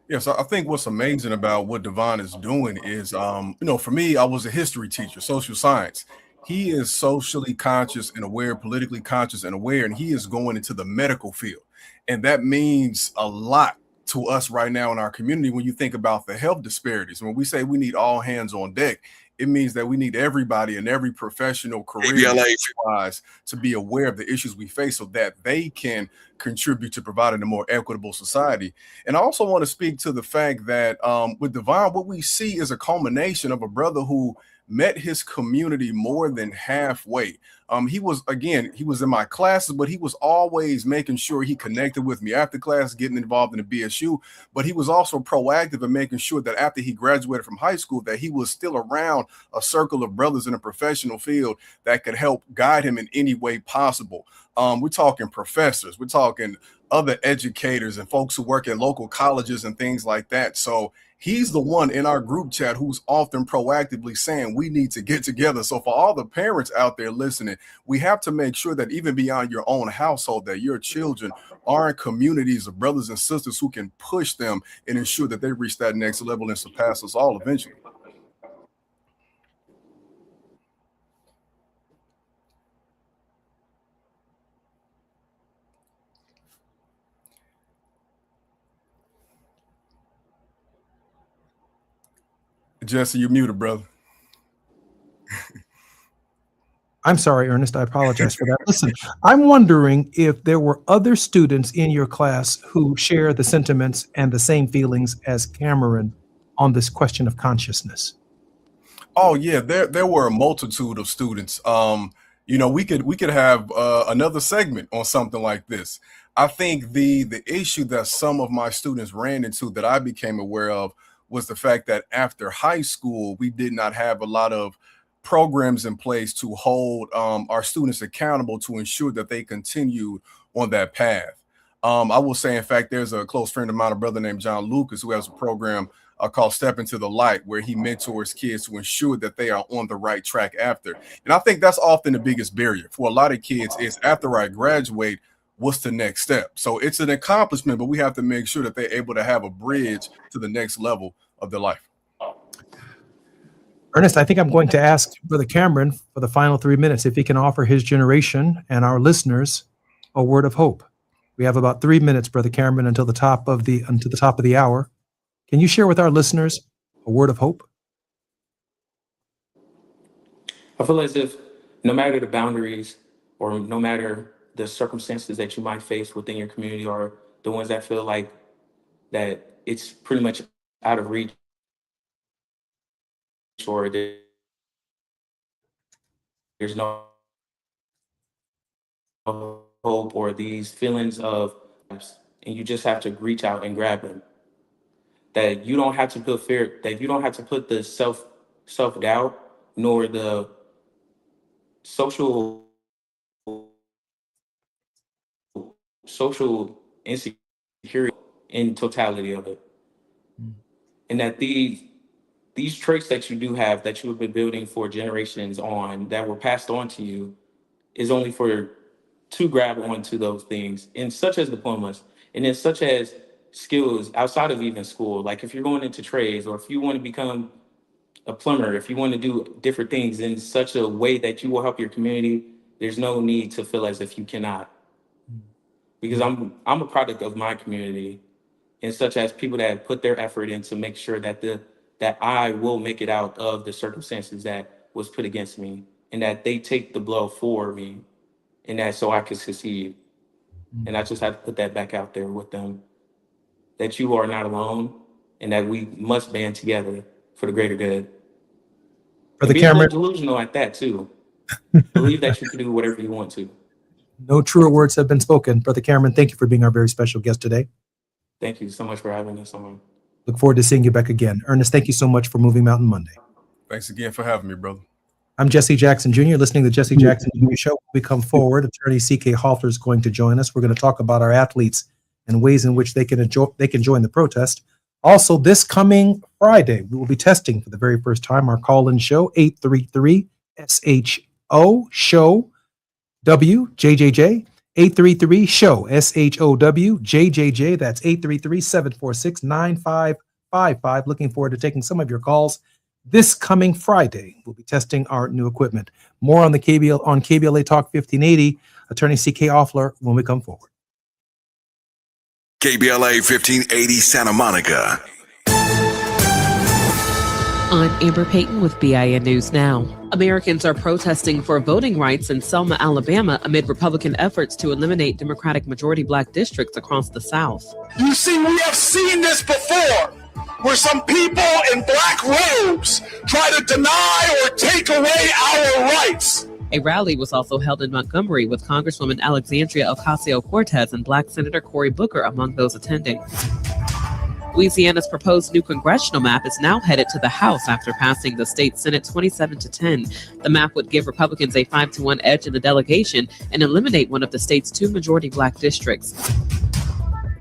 [SPEAKER 3] Yes, I think what's amazing about what Devon is doing is, for me, I was a history teacher, social science. He is socially conscious and aware, politically conscious and aware, and he is going into the medical field. And that means a lot to us right now in our community when you think about the health disparities. When we say we need all hands on deck, it means that we need everybody in every professional career wise to be aware of the issues we face so that they can contribute to providing a more equitable society. And I also want to speak to the fact that with Devon, what we see is a culmination of a brother who met his community more than halfway. He was in my classes, but he was always making sure he connected with me after class, getting involved in the BSU. But he was also proactive in making sure that after he graduated from high school, that he was still around a circle of brothers in a professional field that could help guide him in any way possible. We're talking professors, we're talking other educators and folks who work at local colleges and things like that. So he's the one in our group chat who's often proactively saying we need to get together. So for all the parents out there listening, we have to make sure that even beyond your own household, that your children are in communities of brothers and sisters who can push them and ensure that they reach that next level and surpass us all eventually. Jesse, you're muted, brother.
[SPEAKER 2] I'm sorry, Ernest. I apologize for that. Listen, I'm wondering if there were other students in your class who share the sentiments and the same feelings as Cameron on this question of consciousness.
[SPEAKER 3] Oh yeah, there were a multitude of students. We could have another segment on something like this. I think the issue that some of my students ran into that I became aware of was the fact that after high school, we did not have a lot of programs in place to hold our students accountable to ensure that they continued on that path. I will say, in fact, there's a close friend of mine, a brother named John Lucas, who has a program called Step Into the Light, where he mentors kids to ensure that they are on the right track after. And I think that's often the biggest barrier for a lot of kids is after I graduate, what's the next step? So it's an accomplishment, but we have to make sure that they're able to have a bridge to the next level of their life.
[SPEAKER 2] Ernest, I think I'm going to ask Brother Cameron for the final 3 minutes if he can offer his generation and our listeners a word of hope. We have about 3 minutes, Brother Cameron, until the top of the hour. Can you share with our listeners a word of hope?
[SPEAKER 4] I feel as if no matter the boundaries or no matter the circumstances that you might face within your community, or the ones that feel like that it's pretty much out of reach, or there's no hope, or these feelings of, and you just have to reach out and grab them. That you don't have to put fear, that you don't have to put the self-doubt nor the social insecurity in totality of it. And that these traits that you do have, that you have been building for generations on, that were passed on to you, is only to grab onto those things, and such as diplomas, and then such as skills outside of even school. Like if you're going into trades, or if you want to become a plumber, if you want to do different things in such a way that you will help your community, there's no need to feel as if you cannot. Because I'm a product of my community, and such as people that put their effort in to make sure that that I will make it out of the circumstances that was put against me, and that they take the blow for me, and that so I can succeed. And I just have to put that back out there with them, that you are not alone, and that we must band together for the greater good.
[SPEAKER 2] Brother
[SPEAKER 4] Be a
[SPEAKER 2] Cameron,
[SPEAKER 4] little delusional at that too. Believe that you can do whatever you want to.
[SPEAKER 2] no truer words have been spoken. Brother Cameron, thank you for being our very special guest today.
[SPEAKER 4] Thank you so much for having us on.
[SPEAKER 2] Look forward to seeing you back again. Ernest, thank you so much for Moving Mountain Monday.
[SPEAKER 3] Thanks again for having me, brother.
[SPEAKER 2] I'm Jesse Jackson Jr., listening to the Jesse Jackson Jr. Show. When we come forward, attorney C.K. Halter is going to join us. We're going to talk about our athletes and ways in which they can join the protest. Also, this coming Friday, we will be testing for the very first time our call-in show, 833-SHO-WJJJ, 833-SHOW-JJJ. That's 833-746-9555. Looking forward to taking some of your calls. This coming Friday, we'll be testing our new equipment. More on KBLA Talk 1580. Attorney C.K. Halter when we come forward.
[SPEAKER 5] KBLA 1580 Santa Monica.
[SPEAKER 6] I'm Amber Payton with BIN News Now. Americans are protesting for voting rights in Selma, Alabama, amid Republican efforts to eliminate Democratic majority black districts across the South.
[SPEAKER 10] You see, we have seen this before, where some people in black robes try to deny or take away our rights.
[SPEAKER 6] A rally was also held in Montgomery with Congresswoman Alexandria Ocasio-Cortez and Black Senator Cory Booker among those attending. Louisiana's proposed new congressional map is now headed to the House after passing the state Senate 27-10. The map would give Republicans a 5-1 edge in the delegation and eliminate one of the state's 2 majority black districts.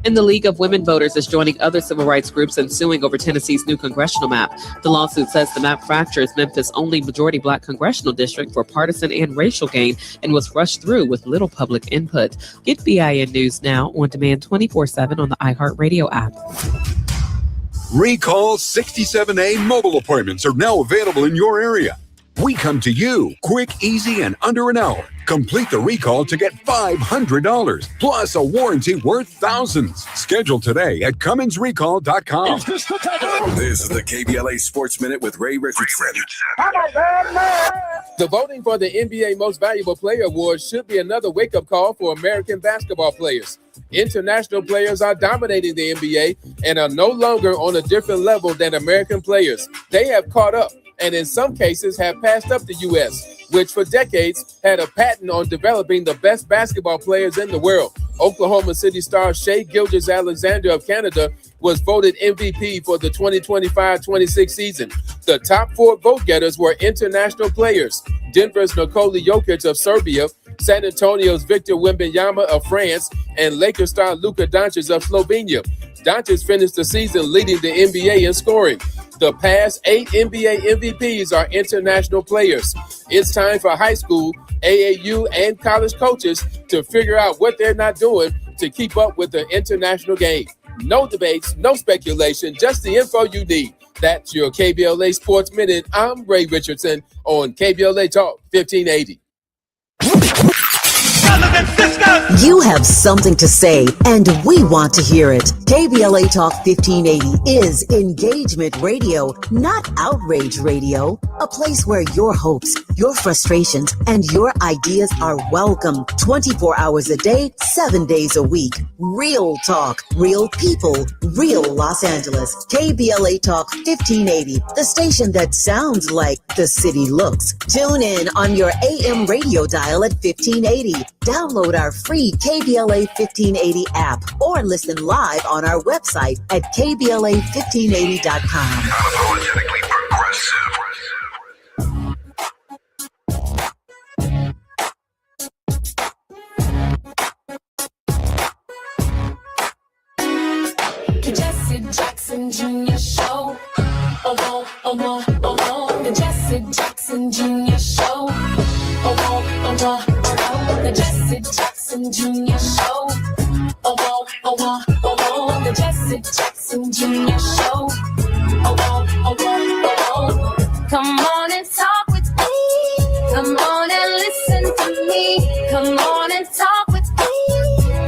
[SPEAKER 6] And the League of Women Voters is joining other civil rights groups in suing over Tennessee's new congressional map. The lawsuit says the map fractures Memphis' only majority black congressional district for partisan and racial gain and was rushed through with little public input. Get BIN News Now on demand 24/7 on the iHeartRadio app.
[SPEAKER 11] Recall 67A mobile appointments are now available in your area. We come to you quick, easy, and under an hour. Complete the recall to get $500 plus a warranty worth thousands. Schedule today at Cummins.recall.com.
[SPEAKER 5] This is the KBLA Sports Minute with Ray Richardson.
[SPEAKER 12] The voting for the NBA Most Valuable Player Award should be another wake-up call for American basketball players. International players are dominating the NBA and are no longer on a different level than American players. They have caught up and in some cases have passed up the U.S., which for decades had a patent on developing the best basketball players in the world. Oklahoma City star Shai Gilgeous-Alexander of Canada was voted MVP for the 2025-26 season. The top 4 vote-getters were international players: Denver's Nikola Jokic of Serbia, San Antonio's Victor Wembanyama of France, and Lakers star Luka Doncic of Slovenia. Doncic finished the season leading the NBA in scoring. The past 8 NBA MVPs are international players. It's time for high school, AAU, and college coaches to figure out what they're not doing to keep up with the international game. No debates, no speculation, just the info you need. That's your KBLA Sports Minute. I'm Ray Richardson on KBLA Talk 1580.
[SPEAKER 9] You have something to say, and we want to hear it. KBLA Talk 1580 is engagement radio, not outrage radio. A place where your hopes, your frustrations, and your ideas are welcome 24 hours a day, 7 days a week. Real talk, real people, real Los Angeles. KBLA Talk 1580, the station that sounds like the city looks. Tune in on your AM radio dial at 1580. Download our free KBLA 1580 app or listen live on our website at KBLA1580.com.
[SPEAKER 5] Unapologetically progressive.
[SPEAKER 1] The Jesse Jackson Jr. Show. Oh, oh, oh, oh, the Jesse Jackson Jr. Show. Oh, oh, the Jesse Jackson Jr. Show. Oh, oh, oh, the Jesse Jackson Jr. Show. Oh, oh, oh. Come on and talk with me.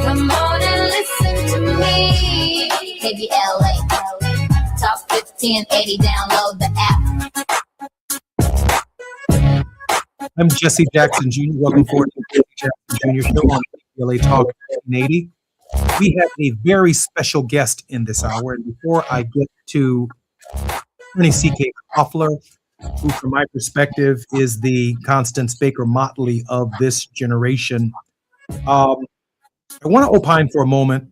[SPEAKER 1] Come on and listen to me. KBLA Talk 1580. Download the app.
[SPEAKER 2] I'm Jesse Jackson Jr. Welcome forward to the Jesse Jackson Jr. Show on KBLA Talk 1580. We have a very special guest in this hour. And before I get to Attorney C.K. Hoffler, who from my perspective is the Constance Baker Motley of this generation, I want to opine for a moment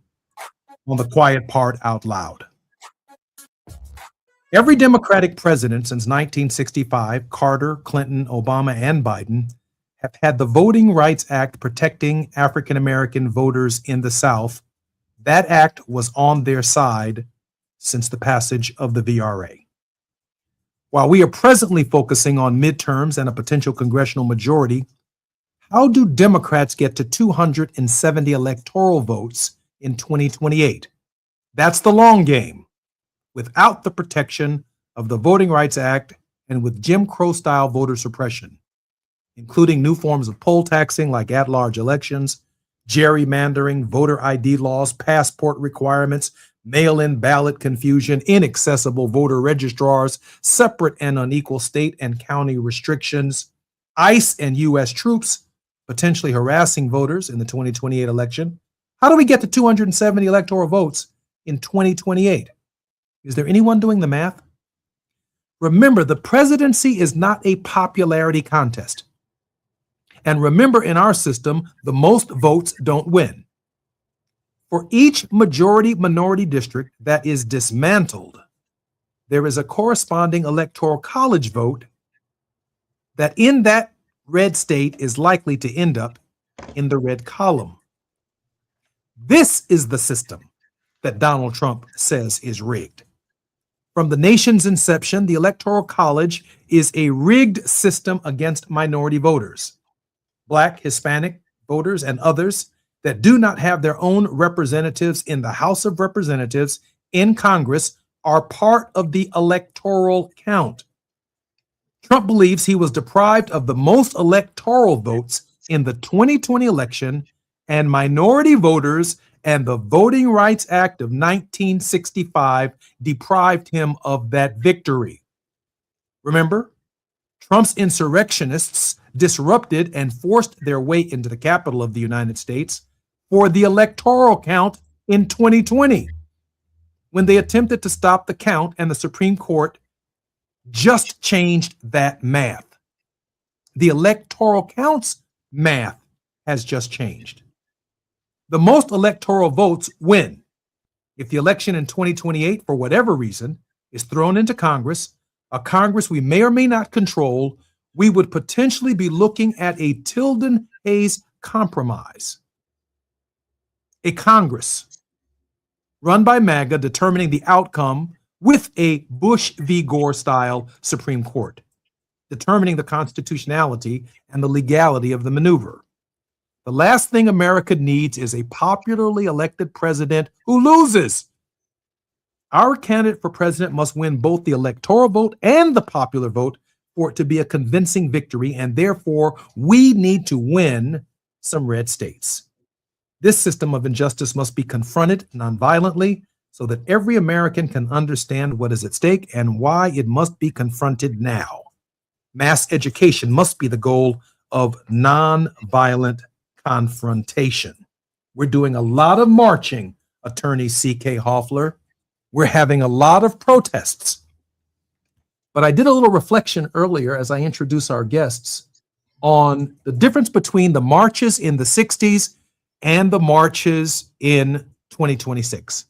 [SPEAKER 2] on the quiet part out loud. Every Democratic president since 1965, Carter, Clinton, Obama, and Biden, have had the Voting Rights Act protecting African-American voters in the South. That act was on their side since the passage of the VRA. While we are presently focusing on midterms and a potential congressional majority, how do Democrats get to 270 electoral votes in 2028? That's the long game. Without the protection of the Voting Rights Act and with Jim Crow-style voter suppression, including new forms of poll taxing like at-large elections, gerrymandering, voter ID laws, passport requirements, mail-in ballot confusion, inaccessible voter registrars, separate and unequal state and county restrictions, ICE and U.S. troops potentially harassing voters in the 2028 election. How do we get to 270 electoral votes in 2028? Is there anyone doing the math? Remember, the presidency is not a popularity contest. And remember, in our system, the most votes don't win. For each majority-minority district that is dismantled, there is a corresponding electoral college vote that in that red state is likely to end up in the red column. This is the system that Donald Trump says is rigged. From the nation's inception, the Electoral College is a rigged system against minority voters, Black, Hispanic voters, and others that do not have their own representatives in the House of Representatives in Congress are part of the electoral count. Trump believes he was deprived of the most electoral votes in the 2020 election, and minority voters and the Voting Rights Act of 1965 deprived him of that victory. Remember, Trump's insurrectionists disrupted and forced their way into the capital of the United States for the electoral count in 2020, when they attempted to stop the count, and the Supreme Court just changed that math. The electoral counts math has just changed. The most electoral votes win. If the election in 2028, for whatever reason, is thrown into Congress, a Congress we may or may not control, we would potentially be looking at a Tilden-Hayes compromise. A Congress run by MAGA determining the outcome with a Bush v. Gore style Supreme Court, determining the constitutionality and the legality of the maneuver. The last thing America needs is a popularly elected president who loses. Our candidate for president must win both the electoral vote and the popular vote for it to be a convincing victory, and therefore we need to win some red states. This system of injustice must be confronted nonviolently so that every American can understand what is at stake and why it must be confronted now. Mass education must be the goal of nonviolent confrontation. We're doing a lot of marching, Attorney C.K. Hoffler. We're having a lot of protests. But I did a little reflection earlier as I introduced our guests on the difference between the marches in the 60s and the marches in 2026.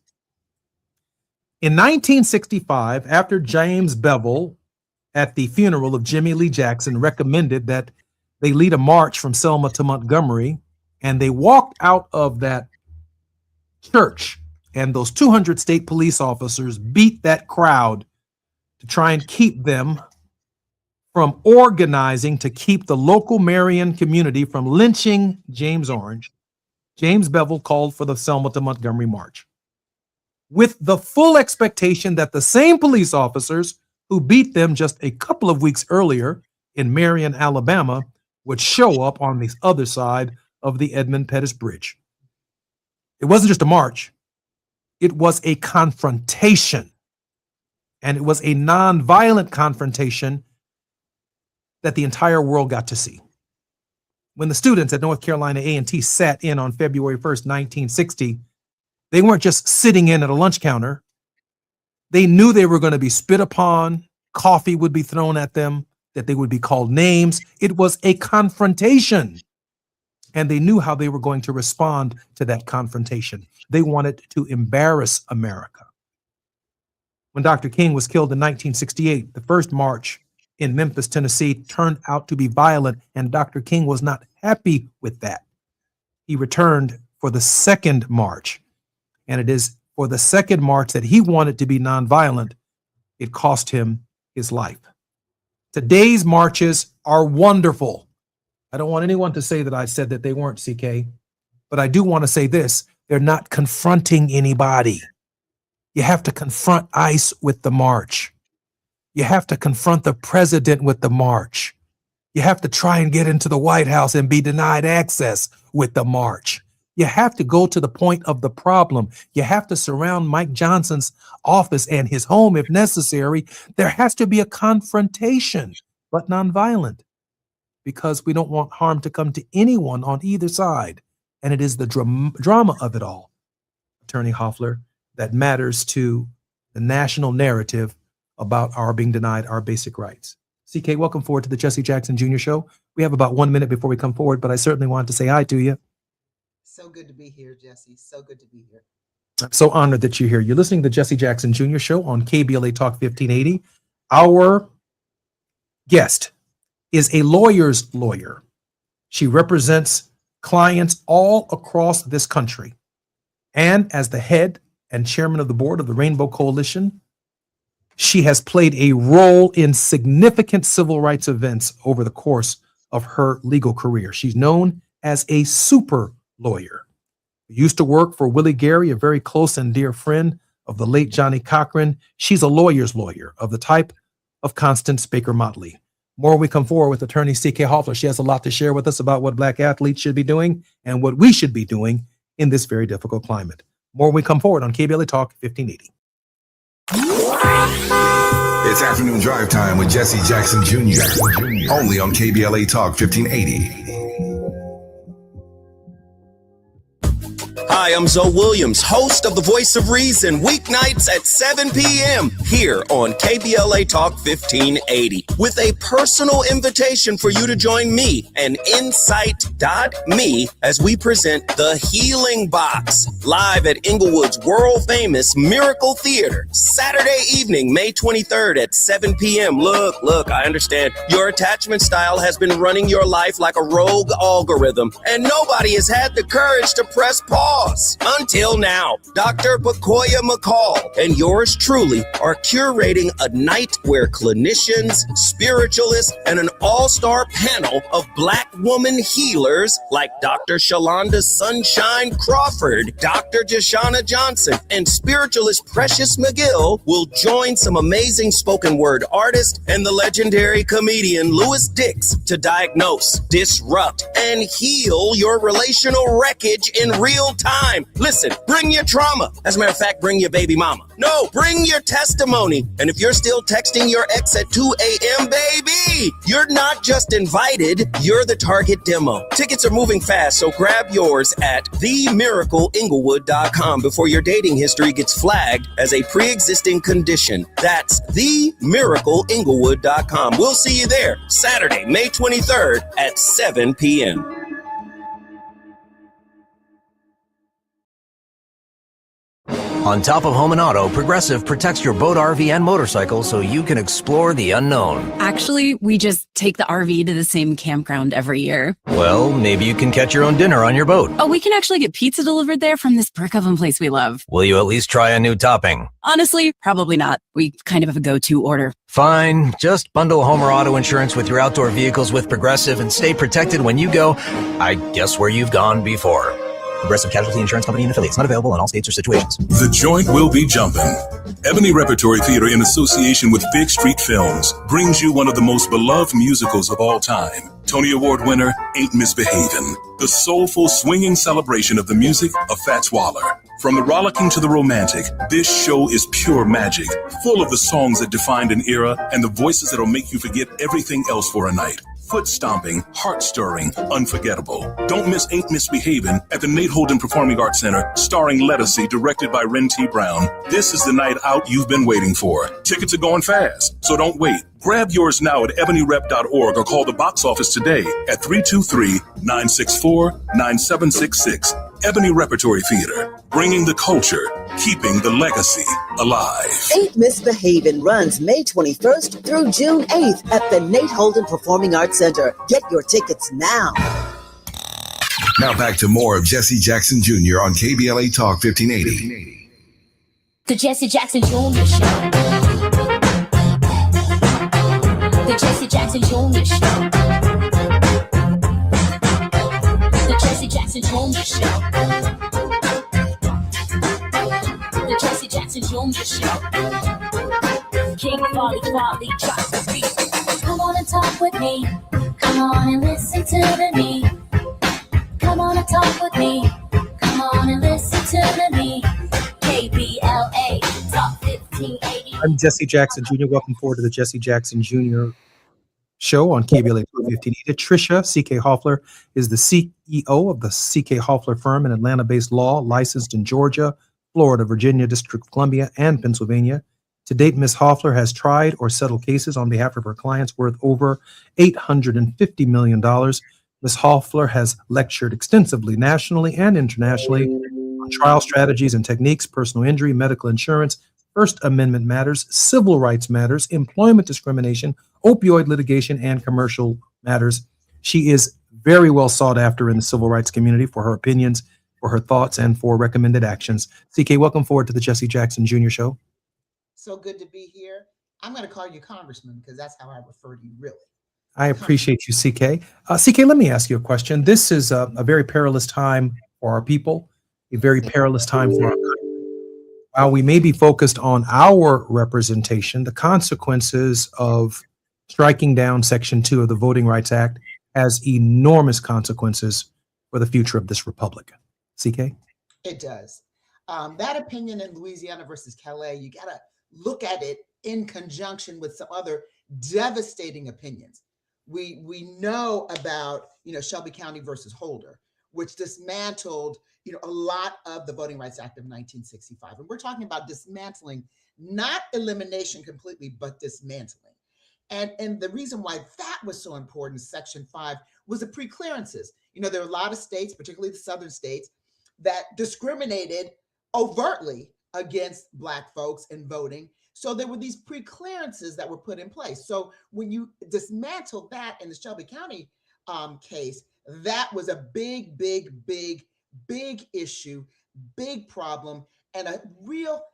[SPEAKER 2] In 1965, after James Bevel at the funeral of Jimmy Lee Jackson recommended that they lead a march from Selma to Montgomery, and they walked out of that church, and those 200 state police officers beat that crowd to try and keep them from organizing to keep the local Marion community from lynching James Orange. James Bevel called for the Selma to Montgomery march, with the full expectation that the same police officers who beat them just a couple of weeks earlier in Marion, Alabama, would show up on the other side of the Edmund Pettus Bridge. It wasn't just a march. It was a confrontation. And it was a nonviolent confrontation that the entire world got to see. When the students at North Carolina A&T sat in on February 1st, 1960, they weren't just sitting in at a lunch counter. They knew they were going to be spit upon, coffee would be thrown at them, that they would be called names. It was a confrontation. And they knew how they were going to respond to that confrontation. They wanted to embarrass America. When Dr. King was killed in 1968, the first march in Memphis, Tennessee, turned out to be violent, and Dr. King was not happy with that. He returned for the second march, and it is for the second march that he wanted to be nonviolent. It cost him his life. Today's marches are wonderful. I don't want anyone to say that I said that they weren't, CK, but I do want to say this. They're not confronting anybody. You have to confront ICE with the march. You have to confront the president with the march. You have to try and get into the White House and be denied access with the march. You have to go to the point of the problem. You have to surround Mike Johnson's office and his home if necessary. There has to be a confrontation, but nonviolent, because we don't want harm to come to anyone on either side. And it is the drama of it all, Attorney Hoffler, that matters to the national narrative about our being denied our basic rights. CK, welcome forward to the Jesse Jackson Jr. Show. We have about 1 minute before we come forward, but I certainly wanted to say hi to you.
[SPEAKER 7] So good to be here, Jesse. So good to be here.
[SPEAKER 2] I'm so honored that you're here. You're listening to the Jesse Jackson Jr. Show on KBLA Talk 1580. Our guest is a lawyer's lawyer. She represents clients all across this country. And as the head and chairman of the board of the Rainbow Coalition, she has played a role in significant civil rights events over the course of her legal career. She's known as a super lawyer. Used to work for Willie Gary, a very close and dear friend of the late Johnny Cochran. She's a lawyer's lawyer of the type of Constance Baker Motley. More we come forward with attorney CK Hoffler. She has a lot to share with us about what Black athletes should be doing and what we should be doing in this very difficult climate. More we come forward on KBLA Talk 1580.
[SPEAKER 5] It's afternoon drive time with Jesse Jackson Jr. Only on KBLA Talk 1580.
[SPEAKER 13] Hi, I'm Zoe Williams, host of The Voice of Reason, weeknights at 7 p.m. here on KBLA Talk 1580, with a personal invitation for you to join me and Insight.me as we present The Healing Box, live at Inglewood's world-famous Miracle Theater, Saturday evening, May 23rd at 7 p.m. Look, I understand your attachment style has been running your life like a rogue algorithm, and nobody has had the courage to press pause. Until now, Dr. Bakoya McCall and yours truly are curating a night where clinicians, spiritualists, and an all-star panel of Black woman healers like Dr. Shalonda Sunshine Crawford, Dr. Jashana Johnson, and spiritualist Precious McGill will join some amazing spoken word artists and the legendary comedian Louis Dix to diagnose, disrupt, and heal your relational wreckage in real time. Listen, bring your trauma. As a matter of fact, bring your baby mama. No, bring your testimony. And if you're still texting your ex at 2 a.m., baby, you're not just invited, you're the target demo. Tickets are moving fast, so grab yours at themiracleinglewood.com before your dating history gets flagged as a pre-existing condition. That's themiracleinglewood.com. We'll see you there Saturday, May 23rd at 7 p.m.
[SPEAKER 14] On top of home and auto, Progressive protects your boat, RV, and motorcycle so you can explore the unknown.
[SPEAKER 15] Actually, we just take the RV to the same campground every year.
[SPEAKER 14] Well, maybe you can catch your own dinner on your boat.
[SPEAKER 15] Oh, we can actually get pizza delivered there from this brick oven place we love.
[SPEAKER 14] Will you at least try a new topping?
[SPEAKER 15] Honestly, probably not. We kind of have a go-to order.
[SPEAKER 14] Fine. Just bundle home or auto insurance with your outdoor vehicles with Progressive and stay protected when you go, I guess, where you've gone before. Progressive Casualty Insurance Company and affiliates. Not available in all states or situations.
[SPEAKER 16] The joint will be jumping. Ebony Repertory Theater, in association with Big Street Films, brings you one of the most beloved musicals of all time, Tony Award winner Ain't Misbehavin', the soulful swinging celebration of the music of Fats Waller. From the rollicking to the romantic, this show is pure magic, full of the songs that defined an era and the voices that'll make you forget everything else for a night. Foot stomping, heart stirring, unforgettable. Don't miss Ain't Misbehavin' at the Nate Holden Performing Arts Center, starring Lettucey, directed by Ren T. Brown. This is the night out you've been waiting for. Tickets are going fast, so don't wait. Grab yours now at ebonyrep.org or call the box office today at 323-964-9766. Ebony Repertory Theater, bringing the culture, keeping the legacy alive.
[SPEAKER 9] Ain't Misbehavin' runs May 21st through June 8th at the Nate Holden Performing Arts Center. Get your tickets now.
[SPEAKER 5] Now back to more of Jesse Jackson Jr. on KBLA Talk 1580.
[SPEAKER 1] The Jesse Jackson Jr. Show. The Jesse Jackson Jr. Show. The Jesse Jackson Jr. Show. The Jesse Jackson Jr. Show. King Quality drops the beat. Come on and talk with me. Come on and listen to the me. Come on and talk with me. Come on and listen to the me. KBLA Talk 1580.
[SPEAKER 2] I'm Jesse Jackson Jr. Welcome forward to the Jesse Jackson Jr. show on KBLA 1580. Tricia C.K. Hoffler is the CEO of the C.K. Hoffler firm, an Atlanta-based law licensed in Georgia, Florida, Virginia, District of Columbia, and Pennsylvania. To date, Ms. Hoffler has tried or settled cases on behalf of her clients worth over $850 million. Ms. Hoffler has lectured extensively nationally and internationally on trial strategies and techniques, personal injury, medical insurance, First Amendment matters, civil rights matters, employment discrimination, opioid litigation, and commercial matters. She is very well sought after in the civil rights community for her opinions, for her thoughts, and for recommended actions. CK, welcome forward to the Jesse Jackson Jr. Show.
[SPEAKER 7] So good to be here. I'm going to call you Congressman because that's how I refer to you, really.
[SPEAKER 2] I appreciate you, CK. CK, let me ask you a question. This is a very perilous time for our people, a very perilous time for our country. While we may be focused on our representation, the consequences of striking down Section 2 of the Voting Rights Act has enormous consequences for the future of this republic. CK?
[SPEAKER 7] It does. That opinion in Louisiana versus Calais, you got to look at it in conjunction with some other devastating opinions. We know about, Shelby County versus Holder, which dismantled, a lot of the Voting Rights Act of 1965. And we're talking about dismantling, not elimination completely, but dismantling. And the reason why that was so important, Section 5, was the pre-clearances. There were a lot of states, particularly the southern states, that discriminated overtly against Black folks in voting. So there were these pre-clearances that were put in place. So when you dismantle that in the Shelby County case, that was a big issue, big problem, and a real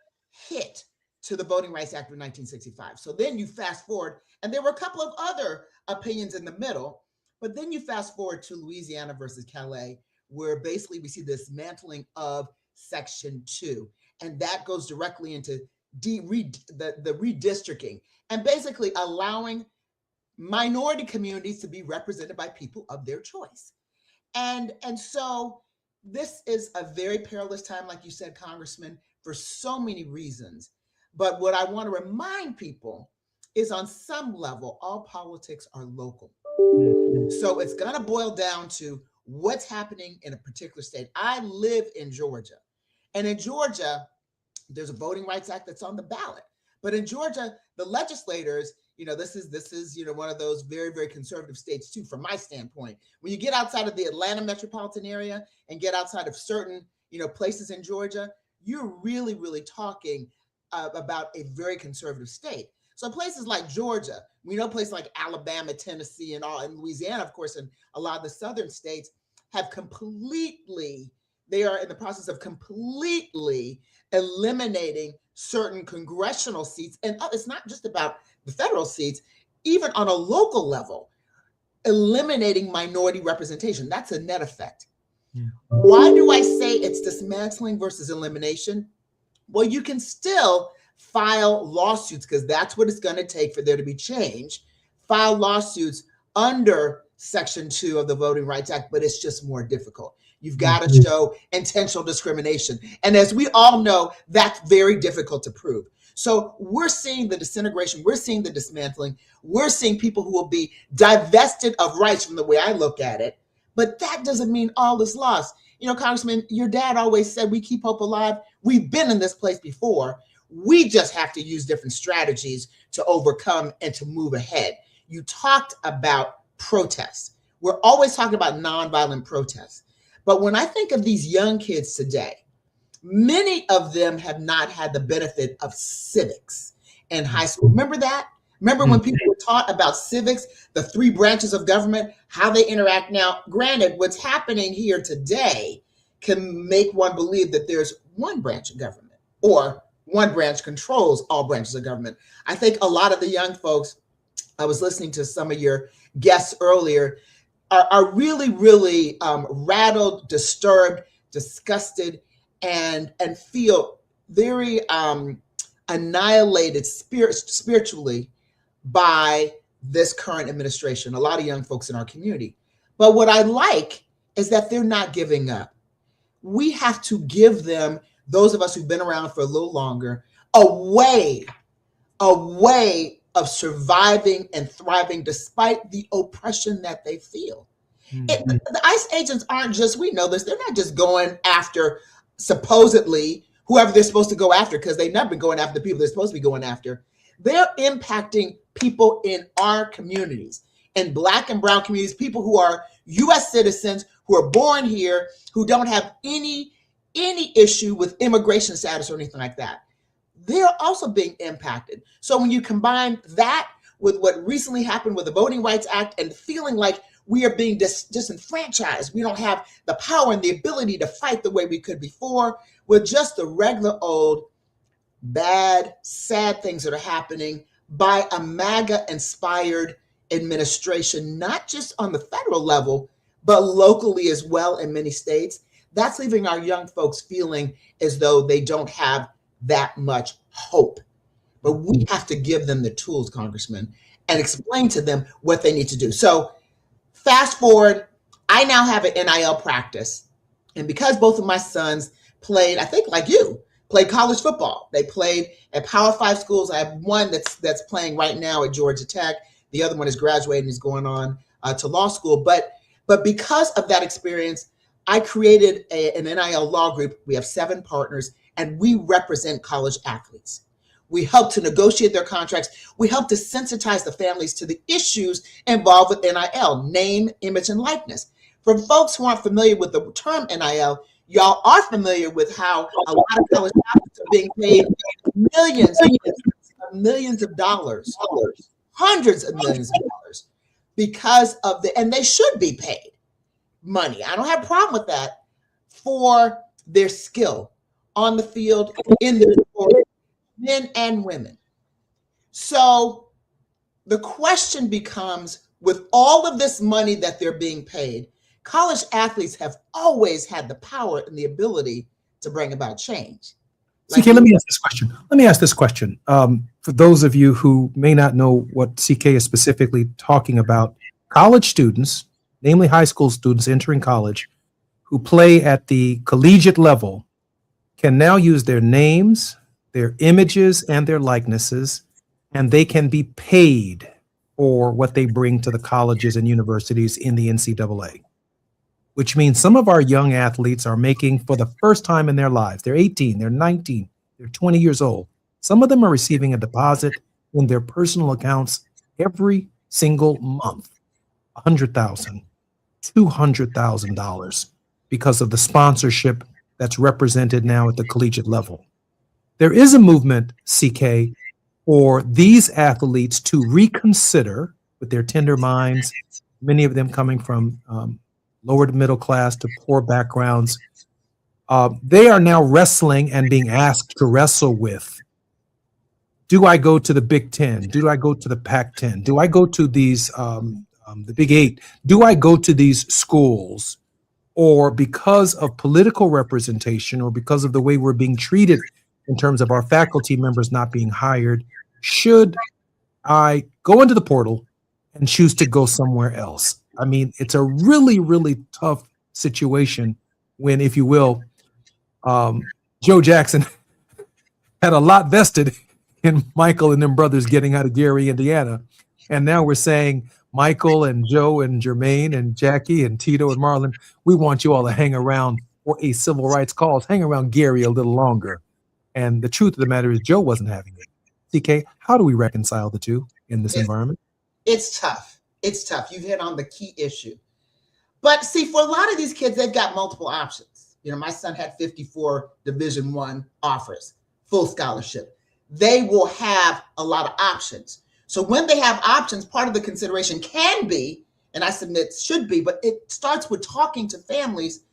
[SPEAKER 7] hit to the Voting Rights Act of 1965. So then you fast forward, and there were a couple of other opinions in the middle, but then you fast forward to Louisiana versus Calais, where basically we see this dismantling of Section 2, and that goes directly into the redistricting and basically allowing minority communities to be represented by people of their choice. And so this is a very perilous time, like you said, Congressman, for so many reasons. But what I want to remind people is on some level, all politics are local. So it's going to boil down to what's happening in a particular state. I live in Georgia, and in Georgia, there's a Voting Rights Act that's on the ballot. But in Georgia, the legislators, this is one of those very, very conservative states too, from my standpoint. When you get outside of the Atlanta metropolitan area and get outside of certain, places in Georgia, you're really, really talking about a very conservative state. So places like Georgia, we know places like Alabama, Tennessee, and Louisiana, of course, and a lot of the southern states have they are in the process of completely eliminating certain congressional seats. And it's not just about the federal seats, even on a local level, eliminating minority representation. That's a net effect. Yeah. Why do I say it's dismantling versus elimination? Well, you can still file lawsuits because that's what it's going to take for there to be change. File lawsuits under Section 2 of the Voting Rights Act, but it's just more difficult. You've got to show intentional discrimination. And as we all know, that's very difficult to prove. So we're seeing the disintegration, we're seeing the dismantling, we're seeing people who will be divested of rights from the way I look at it. But that doesn't mean all is lost. You know, Congressman, your dad always said we keep hope alive. We've been in this place before. We just have to use different strategies to overcome and to move ahead. You talked about protests. We're always talking about nonviolent protests. But when I think of these young kids today, many of them have not had the benefit of civics in high school. Remember that? Remember when people were taught about civics, the 3 branches of government, how they interact? Now, granted, what's happening here today can make one believe that there's one branch of government or one branch controls all branches of government. I think a lot of the young folks, I was listening to some of your guests earlier, are really, really rattled, disturbed, disgusted, and feel very annihilated spiritually by this current administration. A lot of young folks in our community. But what I like is that they're not giving up. We have to give them, those of us who've been around for a little longer, a way of surviving and thriving despite the oppression that they feel. The ICE agents aren't just, we know this, they're not just going after supposedly whoever they're supposed to go after, because they've never been going after the people they're supposed to be going after. They're impacting people in our communities, in Black and brown communities, people who are U.S. citizens, who are born here, who don't have any issue with immigration status or anything like that. They're also being impacted. So when you combine that with what recently happened with the Voting Rights Act and feeling like we are being disenfranchised, we don't have the power and the ability to fight the way we could before, with just the regular old bad, sad things that are happening by a MAGA-inspired administration, not just on the federal level, but locally as well in many states. That's leaving our young folks feeling as though they don't have that much hope. But we have to give them the tools, Congressman, and explain to them what they need to do. So fast forward, I now have an NIL practice. And because both of my sons played, I think like you, played college football. They played at Power 5 schools. I have one that's playing right now at Georgia Tech. The other one is graduating, is going on to law school. But because of that experience, I created an NIL law group. We have 7 partners, and we represent college athletes. We help to negotiate their contracts. We help to sensitize the families to the issues involved with NIL, name, image, and likeness. For folks who aren't familiar with the term NIL, y'all are familiar with how a lot of college athletes are being paid millions of dollars, hundreds of millions of dollars, because of and they should be paid money. I don't have a problem with that, for their skill on the field, in the sport, men and women. So the question becomes, with all of this money that they're being paid, college athletes have always had the power and the ability to bring about change.
[SPEAKER 2] CK, let me ask this question. For those of you who may not know what CK is specifically talking about, college students, namely high school students entering college, who play at the collegiate level, can now use their names, their images, and their likenesses, and they can be paid for what they bring to the colleges and universities in the NCAA. Which means some of our young athletes are making, for the first time in their lives, they're 18, they're 19, they're 20 years old. Some of them are receiving a deposit in their personal accounts every single month, $100,000, $200,000, because of the sponsorship that's represented now at the collegiate level. There is a movement, CK, for these athletes to reconsider, with their tender minds, many of them coming from lower to middle class to poor backgrounds. They are now wrestling and being asked to wrestle with, do I go to the Big Ten? Do I go to the Pac-10? Do I go to these, the Big 8? Do I go to these schools? Or because of political representation, or because of the way we're being treated in terms of our faculty members not being hired, should I go into the portal and choose to go somewhere else? I mean, it's a really, really tough situation when, if you will, Joe Jackson had a lot vested in Michael and them brothers getting out of Gary, Indiana. And now we're saying Michael and Joe and Jermaine and Jackie and Tito and Marlon, we want you all to hang around for a civil rights cause, hang around Gary a little longer. And the truth of the matter is Joe wasn't having it. CK, how do we reconcile the two in this environment?
[SPEAKER 7] It's tough. It's tough. You've hit on the key issue. But see, for a lot of these kids, they've got multiple options. You know, my son had 54 Division I offers, full scholarship. They will have a lot of options. So when they have options, part of the consideration can be, and I submit should be, but it starts with talking to families.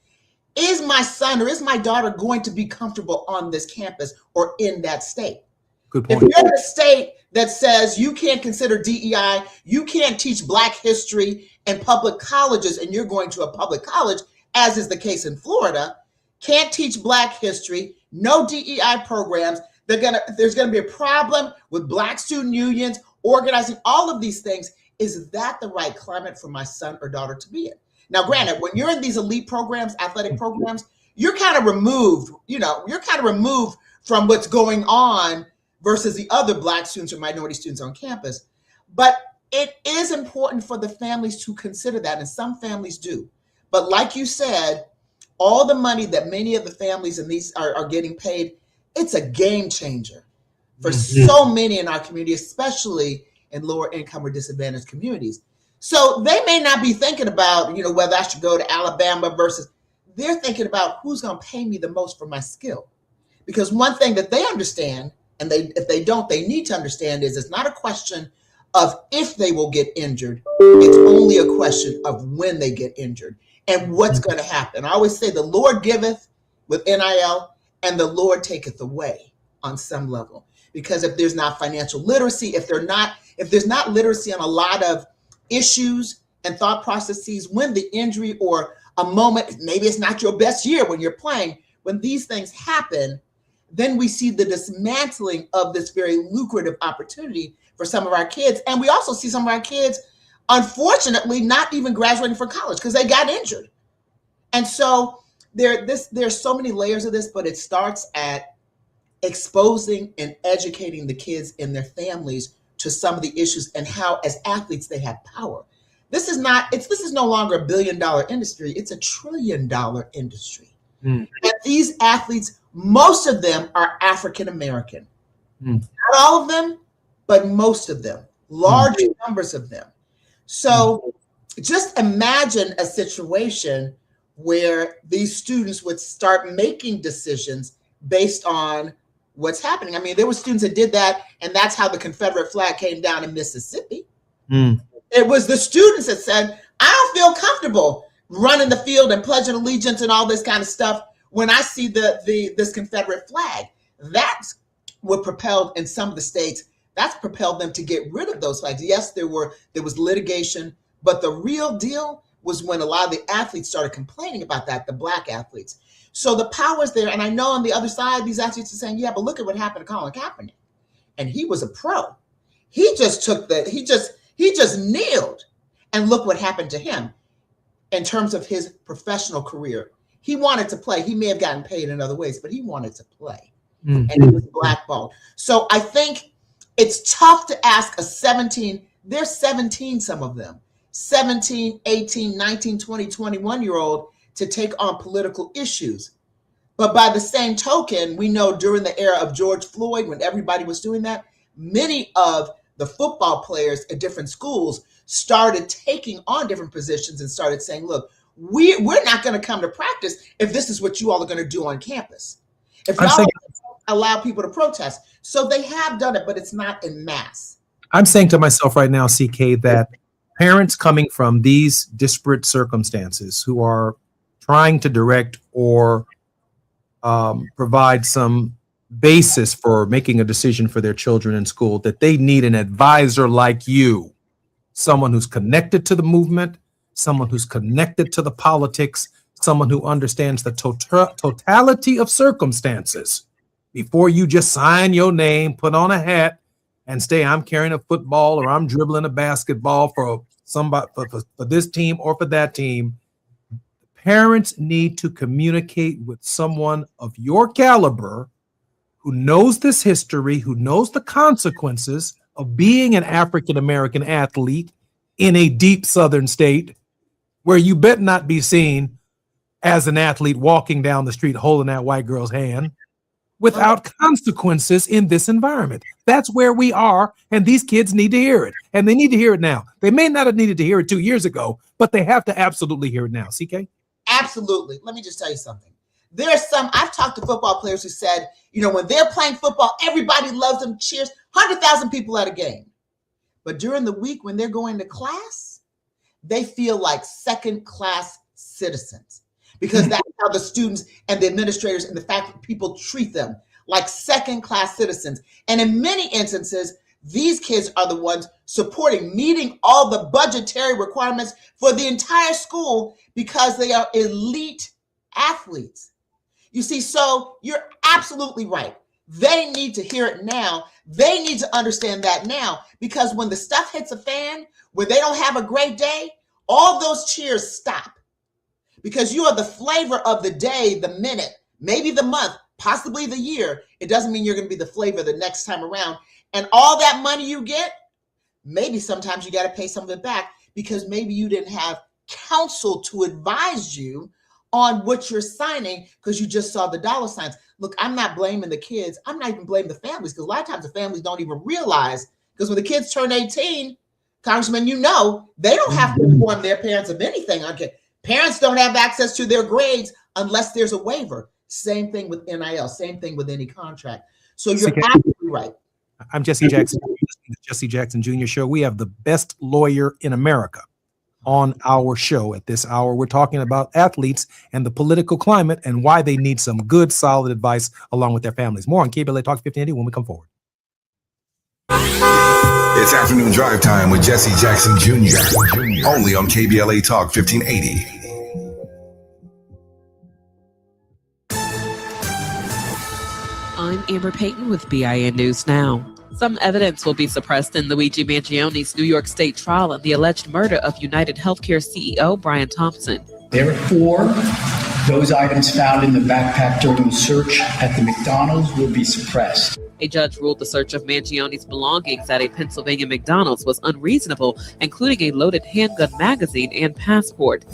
[SPEAKER 7] Is my son or is my daughter going to be comfortable on this campus or in that state?
[SPEAKER 2] Good point.
[SPEAKER 7] If you're in a state that says you can't consider DEI, you can't teach Black history in public colleges, and you're going to a public college, as is the case in Florida, can't teach Black history, no DEI programs, there's gonna be a problem with Black student unions, organizing, all of these things. Is that the right climate for my son or daughter to be in? Now, granted, when you're in these elite programs, athletic programs, you're kind of removed, from what's going on versus the other Black students or minority students on campus. But it is important for the families to consider that, and some families do. But like you said, all the money that many of the families in these are getting paid, it's a game changer for so many in our community, especially in lower income or disadvantaged communities. So they may not be thinking about, whether I should go to Alabama versus, they're thinking about who's going to pay me the most for my skill. Because one thing that they understand, and if they don't, they need to understand, is it's not a question of if they will get injured. It's only a question of when they get injured and what's going to happen. I always say the Lord giveth with NIL and the Lord taketh away on some level. Because if there's not financial literacy, if there's not literacy on a lot of issues and thought processes, when the injury or a moment, maybe it's not your best year when you're playing, when these things happen, then we see the dismantling of this very lucrative opportunity for some of our kids. And we also see some of our kids, unfortunately, not even graduating from college because they got injured. And so there's so many layers of this, but it starts at exposing and educating the kids and their families to some of the issues and how, as athletes, they have power. This is no longer $1 billion industry. It's $1 trillion industry. And these athletes, most of them are African-American. Not all of them, but most of them, large numbers of them. So just imagine a situation where these students would start making decisions based on what's happening. I mean, there were students that did that, and that's how the Confederate flag came down in Mississippi. It was the students that said, I don't feel comfortable running the field and pledging allegiance and all this kind of stuff when I see this Confederate flag. That's what propelled, in some of the states, that's propelled them to get rid of those flags. Yes, there was litigation, but the real deal was when a lot of the athletes started complaining about that, the Black athletes. So the power's there. And I know on the other side, these athletes are saying, yeah, but look at what happened to Colin Kaepernick. And he was a pro. He just he just kneeled. And look what happened to him in terms of his professional career. He wanted to play. He may have gotten paid in other ways, but he wanted to play. And he was blackballed. So I think it's tough to ask they're 17, some of them, 17, 18, 19, 20, 21-year-old to take on political issues. But by the same token, we know during the era of George Floyd, when everybody was doing that, many of the football players at different schools started taking on different positions and started saying, look, we're not going to come to practice if this is what you all are going to do on campus. If y'all allow people to protest. So they have done it, but it's not en masse.
[SPEAKER 2] I'm saying to myself right now, CK, that parents coming from these disparate circumstances who are trying to direct or provide some basis for making a decision for their children in school, that they need an advisor like you, someone who's connected to the movement, someone who's connected to the politics, someone who understands the totality of circumstances before you just sign your name, put on a hat, and say, I'm carrying a football or I'm dribbling a basketball for somebody for this team or for that team, parents need to communicate with someone of your caliber who knows this history, who knows the consequences of being an African-American athlete in a deep Southern state where you bet not be seen as an athlete walking down the street holding that white girl's hand without consequences in this environment. That's where we are, and these kids need to hear it, and they need to hear it now. They may not have needed to hear it 2 years ago, but they have to absolutely hear it now. CK?
[SPEAKER 7] Absolutely. Let me just tell you something. I've talked to football players who said, when they're playing football, everybody loves them, cheers, 100,000 people at a game. But during the week when they're going to class, they feel like second-class citizens because that's how the students and the administrators and the faculty people treat them like second-class citizens. And in many instances, these kids are the ones meeting all the budgetary requirements for the entire school because they are elite athletes. You see, so you're absolutely right. They need to hear it now. They need to understand that now, because when the stuff hits a fan, when they don't have a great day, all those cheers stop because you are the flavor of the day, the minute, maybe the month, possibly the year. It doesn't mean you're going to be the flavor the next time around. And all that money you get, maybe sometimes you got to pay some of it back because maybe you didn't have counsel to advise you on what you're signing because you just saw the dollar signs. Look, I'm not blaming the kids. I'm not even blaming the families because a lot of times the families don't even realize because when the kids turn 18, Congressman, they don't have to inform their parents of anything. Okay. Parents don't have access to their grades unless there's a waiver. Same thing with NIL, same thing with any contract. So you're absolutely right.
[SPEAKER 2] I'm Jesse Jackson, the Jesse Jackson Jr. Show. We have the best lawyer in America on our show at this hour. We're talking about athletes and the political climate and why they need some good, solid advice along with their families. More on KBLA Talk 1580 when we come forward.
[SPEAKER 5] It's afternoon drive time with Jesse Jackson Jr. Only on KBLA Talk 1580.
[SPEAKER 6] I'm Amber Payton with BIN News Now. Some evidence will be suppressed in Luigi Mangioni's New York State trial in the alleged murder of United Healthcare CEO Brian Thompson.
[SPEAKER 8] Therefore, those items found in the backpack during the search at the McDonald's will be suppressed.
[SPEAKER 6] A judge ruled the search of Mangioni's belongings at a Pennsylvania McDonald's was unreasonable, including a loaded handgun magazine and passport.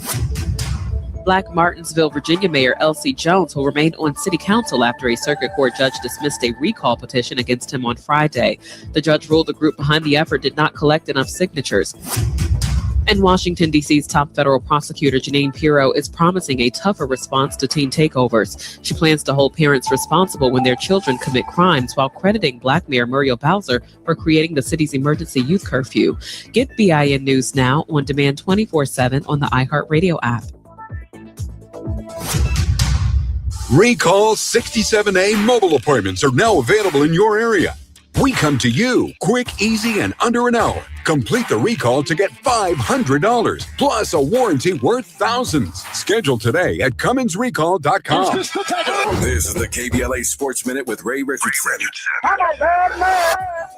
[SPEAKER 6] Black Martinsville, Virginia Mayor Elsie Jones will remain on city council after a circuit court judge dismissed a recall petition against him on Friday. The judge ruled the group behind the effort did not collect enough signatures. And Washington, D.C.'s top federal prosecutor Jeanine Pirro is promising a tougher response to teen takeovers. She plans to hold parents responsible when their children commit crimes while crediting Black Mayor Muriel Bowser for creating the city's emergency youth curfew. Get BIN News Now on demand 24/7 on the iHeartRadio app.
[SPEAKER 11] Recall 67A mobile appointments are now available in your area. We come to you quick, easy, and under an hour. Complete the recall to get $500 plus a warranty worth thousands. Schedule today at CummonsRecall.com.
[SPEAKER 5] This is the KBLA Sports Minute with Ray Richardson.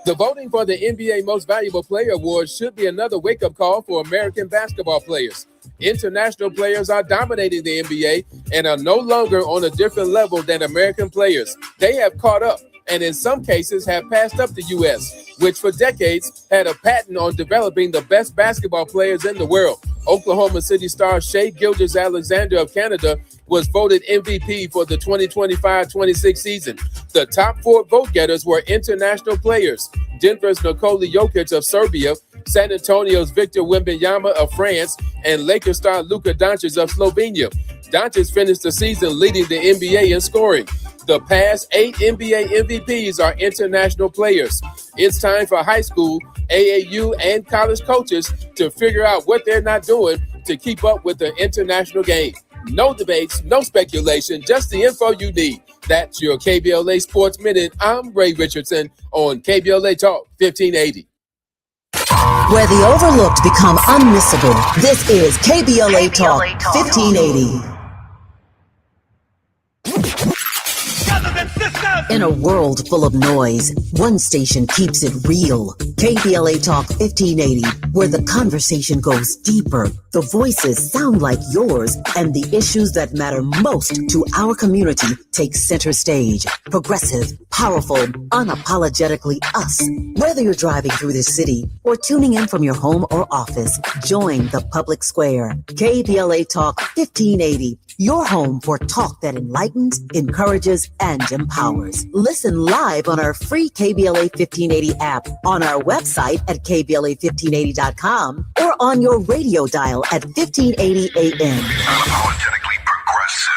[SPEAKER 12] The voting for the NBA Most Valuable Player Award should be another wake-up call for American basketball players. International players are dominating the NBA and are no longer on a different level than American players. They have caught up and in some cases have passed up the U.S., which for decades had a patent on developing the best basketball players in the world. Oklahoma City star Shai Gilgeous-Alexander of Canada was voted MVP for the 2025-26 season. The top 4 vote-getters were international players: Denver's Nikola Jokic of Serbia, San Antonio's Victor Wembanyama of France, and Lakers star Luka Doncic of Slovenia. Doncic finished the season leading the NBA in scoring. The past 8 NBA MVPs are international players. It's time for high school, AAU, and college coaches to figure out what they're not doing to keep up with the international game. No debates, no speculation, just the info you need. That's your KBLA Sports Minute. I'm Ray Richardson on KBLA Talk 1580.
[SPEAKER 9] Where the overlooked become unmissable. This is KBLA Talk 1580.
[SPEAKER 1] and sisters.
[SPEAKER 9] In a world full of noise, one station keeps it real. KBLA Talk 1580, where the conversation goes deeper, the voices sound like yours, and the issues that matter most to our community take center stage. Progressive, powerful, unapologetically us. Whether you're driving through the city or tuning in from your home or office, join the public square. KBLA Talk 1580, your home for talk that enlightens, encourages, and empowers. Listen live on our free KBLA 1580 app, on our website at kbla1580.com, or on your radio dial at 1580 AM.
[SPEAKER 5] Unapologetically progressive.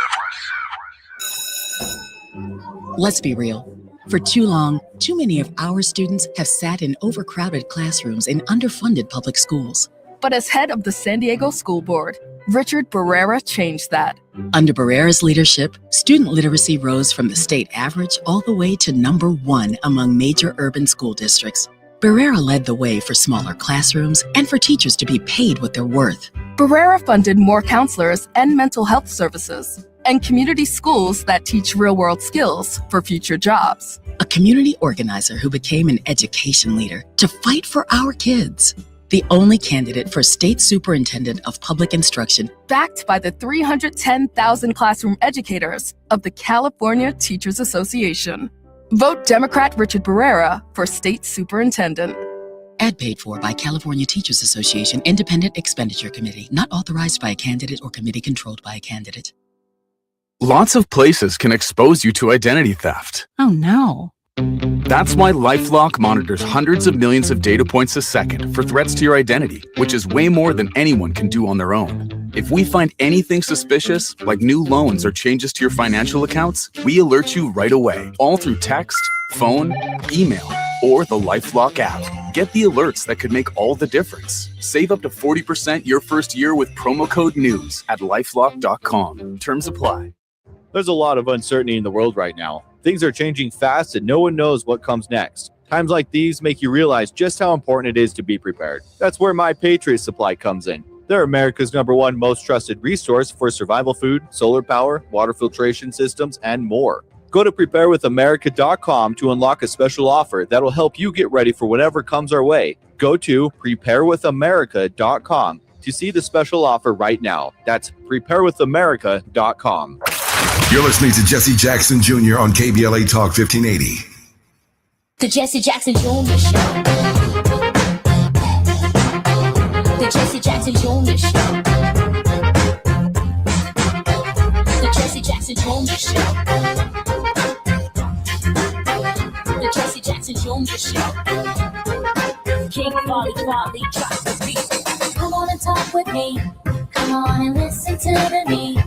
[SPEAKER 15] Let's be real. For too long, too many of our students have sat in overcrowded classrooms in underfunded public schools.
[SPEAKER 17] But as head of the San Diego School Board, Richard Barrera changed that.
[SPEAKER 15] Under Barrera's leadership, student literacy rose from the state average all the way to #1 among major urban school districts. Barrera led the way for smaller classrooms and for teachers to be paid what they're worth.
[SPEAKER 17] Barrera funded more counselors and mental health services, and community schools that teach real-world skills for future jobs.
[SPEAKER 15] A community organizer who became an education leader to fight for our kids. The only candidate for State Superintendent of Public Instruction,
[SPEAKER 17] Backed by the 310,000 classroom educators of the California Teachers Association. Vote Democrat Richard Barrera for State Superintendent.
[SPEAKER 15] ad paid for by California Teachers Association Independent Expenditure Committee, not authorized by a candidate or committee controlled by a candidate.
[SPEAKER 18] Lots of places can expose you to identity theft.
[SPEAKER 15] Oh no.
[SPEAKER 18] That's why LifeLock monitors hundreds of millions of data points a second for threats to your identity, which is way more than anyone can do on their own. If we find anything suspicious, like new loans or changes to your financial accounts, we alert you right away, all through text, phone, email, or the LifeLock app. Get the alerts that could make all the difference. Save up to 40% your first year with promo code NEWS at LifeLock.com. Terms apply.
[SPEAKER 19] There's a lot of uncertainty in the world right now. Things are changing fast and no one knows what comes next. Times like these make you realize just how important it is to be prepared. That's where My Patriot Supply comes in. They're America's #1 most trusted resource for survival food, solar power, water filtration systems, and more. Go to preparewithamerica.com to unlock a special offer that'll help you get ready for whatever comes our way. Go to preparewithamerica.com to see the special offer right now. That's preparewithamerica.com.
[SPEAKER 5] You're listening to Jesse Jackson Jr. on KBLA Talk 1580.
[SPEAKER 1] The Jesse Jackson Jr. Show. The Jesse Jackson Jr. Show. The Jesse Jackson Jr. Show. The Jesse Jackson Jr. Show. King Folly drops the beat. Come on and talk with me. Come on and listen to me.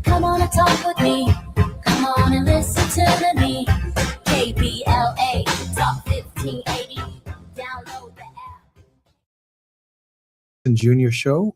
[SPEAKER 1] Come on and talk with me. Come on and listen to me. KBLA Talk 1580. Download the app.
[SPEAKER 2] Junior Show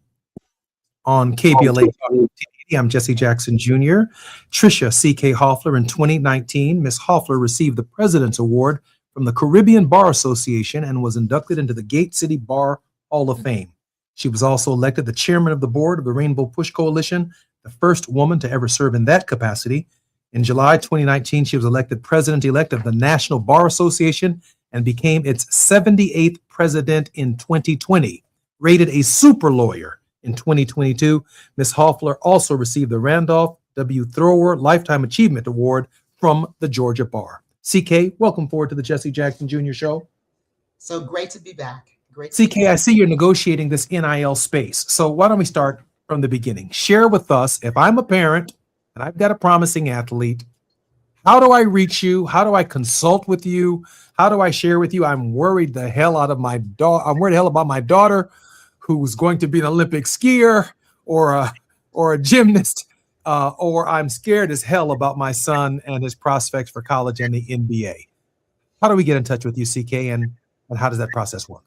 [SPEAKER 2] on KBLA Talk 1580. I'm Jesse Jackson Jr. Tricia C.K. Hoffler. In 2019, Ms. Hoffler received the President's Award from the Caribbean Bar Association and was inducted into the Gate City Bar Hall of Fame. She was also elected the chairman of the board of the Rainbow Push Coalition, the first woman to ever serve in that capacity. In July 2019, she was elected president-elect of the National Bar Association and became its 78th president in 2020. Rated a super lawyer in 2022, Ms. Hoffler also received the Randolph W. Thrower Lifetime Achievement Award from the Georgia Bar. CK, welcome forward to the Jesse Jackson Jr. Show.
[SPEAKER 7] So great to be back. Great.
[SPEAKER 2] CK, I see you're negotiating this NIL space. So why don't we start from the beginning? Share with us, if I'm a parent and I've got a promising athlete, how do I reach you? How do I consult with you? How do I share with you? I'm worried the hell out of my daughter. I'm worried the hell about my daughter, who's going to be an Olympic skier or a gymnast, or I'm scared as hell about my son and his prospects for college and the NBA. How do we get in touch with you, CK, and how does that process work?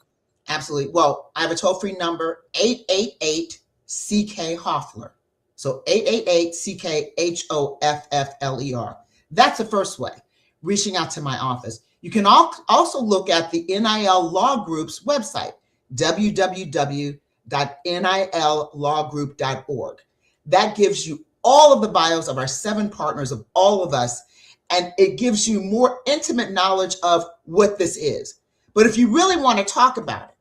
[SPEAKER 7] Absolutely. Well, I have a toll-free number, 888-CK Hoffler. So 888-CK-HOFFLER. That's the first way, reaching out to my office. You can also look at the NIL Law Group's website, www.nillawgroup.org. That gives you all of the bios of our 7 partners, of all of us, and it gives you more intimate knowledge of what this is. But if you really want to talk about it,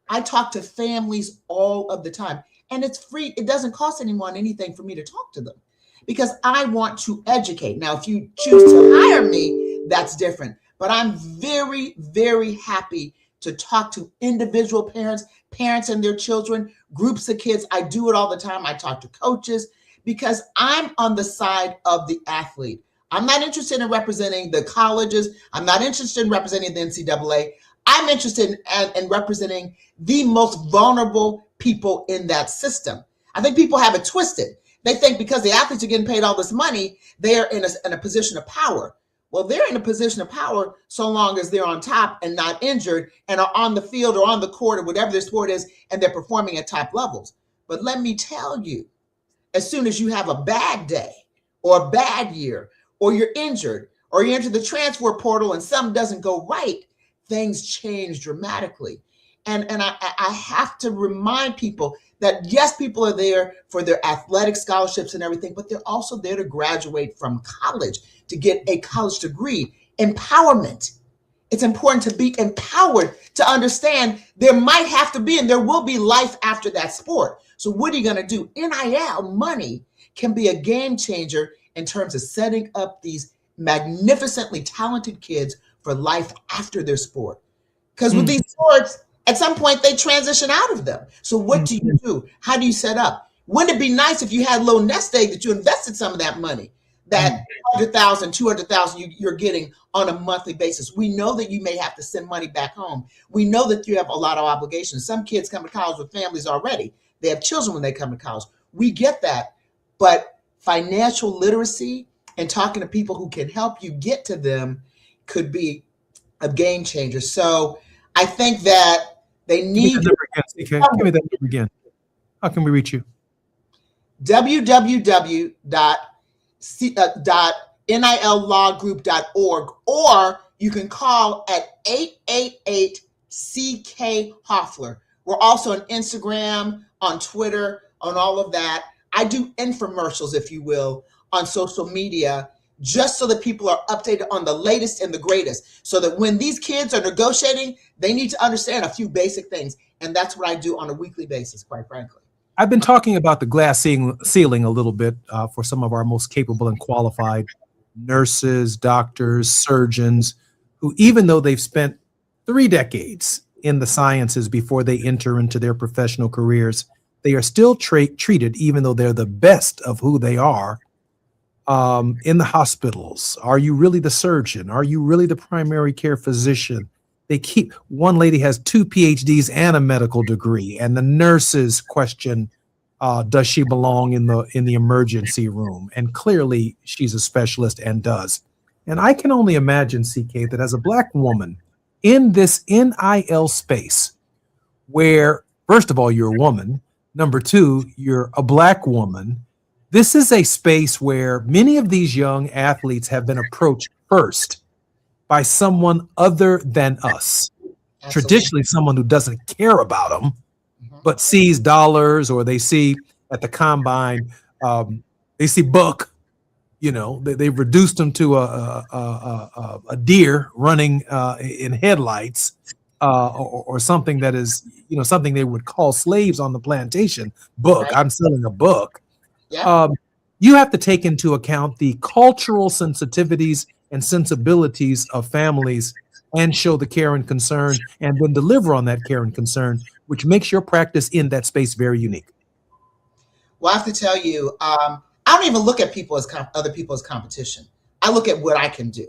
[SPEAKER 7] I talk to families all of the time, and it's free. It doesn't cost anyone anything for me to talk to them because I want to educate. Now, if you choose to hire me, that's different. But I'm very, very happy to talk to individual parents and their children, groups of kids. I do it all the time. I talk to coaches because I'm on the side of the athlete. I'm not interested in representing the colleges. I'm not interested in representing the NCAA. I'm interested in representing the most vulnerable people in that system. I think people have it twisted. They think because the athletes are getting paid all this money, they're in a position of power. Well, they're in a position of power so long as they're on top and not injured and are on the field or on the court or whatever their sport is, and they're performing at top levels. But let me tell you, as soon as you have a bad day or a bad year, or you're injured, or you enter the transfer portal and something doesn't go right, things change dramatically. And I have to remind people that, yes, people are there for their athletic scholarships and everything, but they're also there to graduate from college, to get a college degree. Empowerment. It's important to be empowered, to understand there might have to be, and there will be, life after that sport. So what are you going to do? NIL money can be a game changer in terms of setting up these magnificently talented kids for life after their sport. Because with these sports, at some point they transition out of them. So what do you do? How do you set up? Wouldn't it be nice if you had a little nest egg that you invested some of that money, that $100,000, $200,000 you're getting on a monthly basis? We know that you may have to send money back home. We know that you have a lot of obligations. Some kids come to college with families already. They have children when they come to college. We get that, but financial literacy and talking to people who can help you get to them could be a game changer. So I think that they need.
[SPEAKER 2] Give me that number again. How can we reach you?
[SPEAKER 7] www.nillawgroup.org, or you can call at 888-CK-Hoffler. We're also on Instagram, on Twitter, on all of that. I do infomercials, if you will, on social media, just so that people are updated on the latest and the greatest, so that when these kids are negotiating, they need to understand a few basic things. And that's what I do on a weekly basis, quite frankly.
[SPEAKER 2] I've been talking about the glass ceiling a little bit for some of our most capable and qualified nurses, doctors, surgeons, who, even though they've spent 3 decades in the sciences before they enter into their professional careers, they are still treated, even though they're the best of who they are, in the hospitals. Are you really the surgeon? Are you really the primary care physician? One lady has 2 PhDs and a medical degree, and the nurses question, does she belong in the emergency room? And clearly she's a specialist and does. And I can only imagine, CK, that as a Black woman in this NIL space, where, first of all, you're a woman, number 2, you're a Black woman, this is a space where many of these young athletes have been approached first by someone other than us. Absolutely. Traditionally, someone who doesn't care about them, but sees dollars, or they see at the combine, they see buck. You know, they've reduced them to a deer running in headlights, or something that is, something they would call slaves on the plantation. Book. Right. I'm selling a book. Yeah. You have to take into account the cultural sensitivities and sensibilities of families and show the care and concern, and then deliver on that care and concern, which makes your practice in that space very unique.
[SPEAKER 7] Well, I have to tell you, I don't even look at people as other people as competition. I look at what I can do,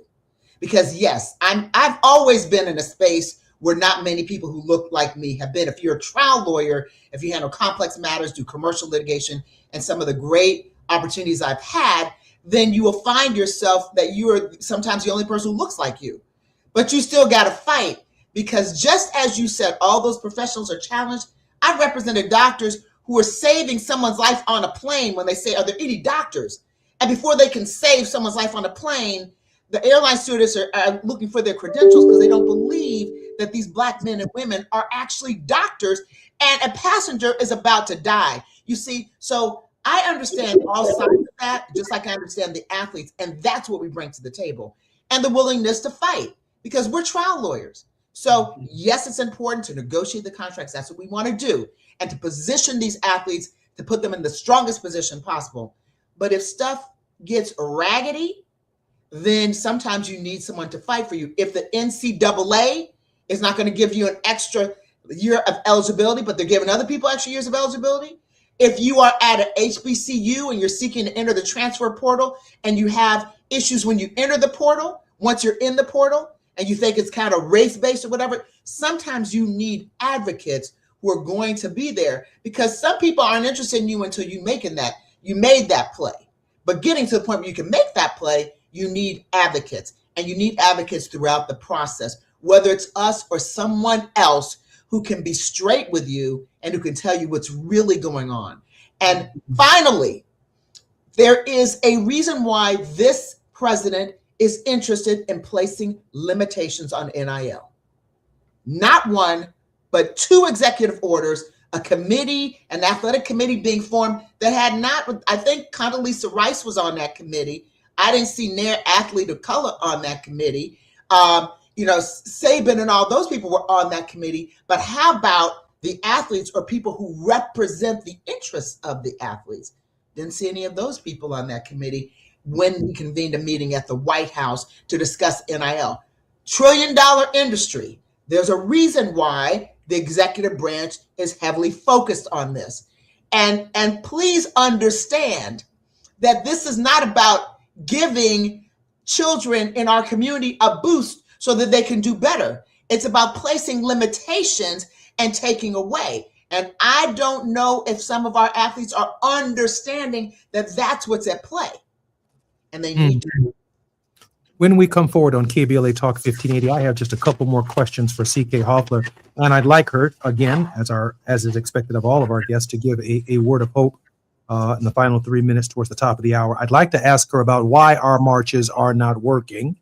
[SPEAKER 7] because yes, I've always been in a space where not many people who look like me have been. If you're a trial lawyer, if you handle complex matters, do commercial litigation, and some of the great opportunities I've had, then you will find yourself that you are sometimes the only person who looks like you. But you still got to fight, because just as you said, all those professionals are challenged. I represented doctors who are saving someone's life on a plane when they say, are there any doctors? And before they can save someone's life on a plane, the airline stewardess are looking for their credentials, because they don't believe that these Black men and women are actually doctors, and a passenger is about to die. You see, so I understand all sides of that, just like I understand the athletes, and that's what we bring to the table, and the willingness to fight, because we're trial lawyers. So yes, it's important to negotiate the contracts. That's what we want to do, and to position these athletes to put them in the strongest position possible. But if stuff gets raggedy, then sometimes you need someone to fight for you. If the NCAA is not going to give you an extra year of eligibility, but they're giving other people extra years of eligibility. If you are at an HBCU and you're seeking to enter the transfer portal and you have issues when you enter the portal, once you're in the portal and you think it's kind of race-based or whatever, sometimes you need advocates who are going to be there, because some people aren't interested in you until you made that play. But getting to the point where you can make that play, you need advocates, and you need advocates throughout the process, whether it's us or someone else who can be straight with you and who can tell you what's really going on. And finally, there is a reason why this president is interested in placing limitations on NIL. Not one, but 2 executive orders, a committee, an athletic committee being formed that had not, I think Condoleezza Rice was on that committee. I didn't see near athlete of color on that committee. Saban and all those people were on that committee, but how about the athletes or people who represent the interests of the athletes? Didn't see any of those people on that committee when we convened a meeting at the White House to discuss NIL. $1 trillion industry. There's a reason why the executive branch is heavily focused on this. And please understand that this is not about giving children in our community a boost so that they can do better. It's about placing limitations and taking away. And I don't know if some of our athletes are understanding that that's what's at play. And they need to.
[SPEAKER 2] When we come forward on KBLA Talk 1580, I have just a couple more questions for CK Hoffler. And I'd like her, again, as is expected of all of our guests, to give a word of hope in the final 3 minutes towards the top of the hour. I'd like to ask her about why our marches are not working.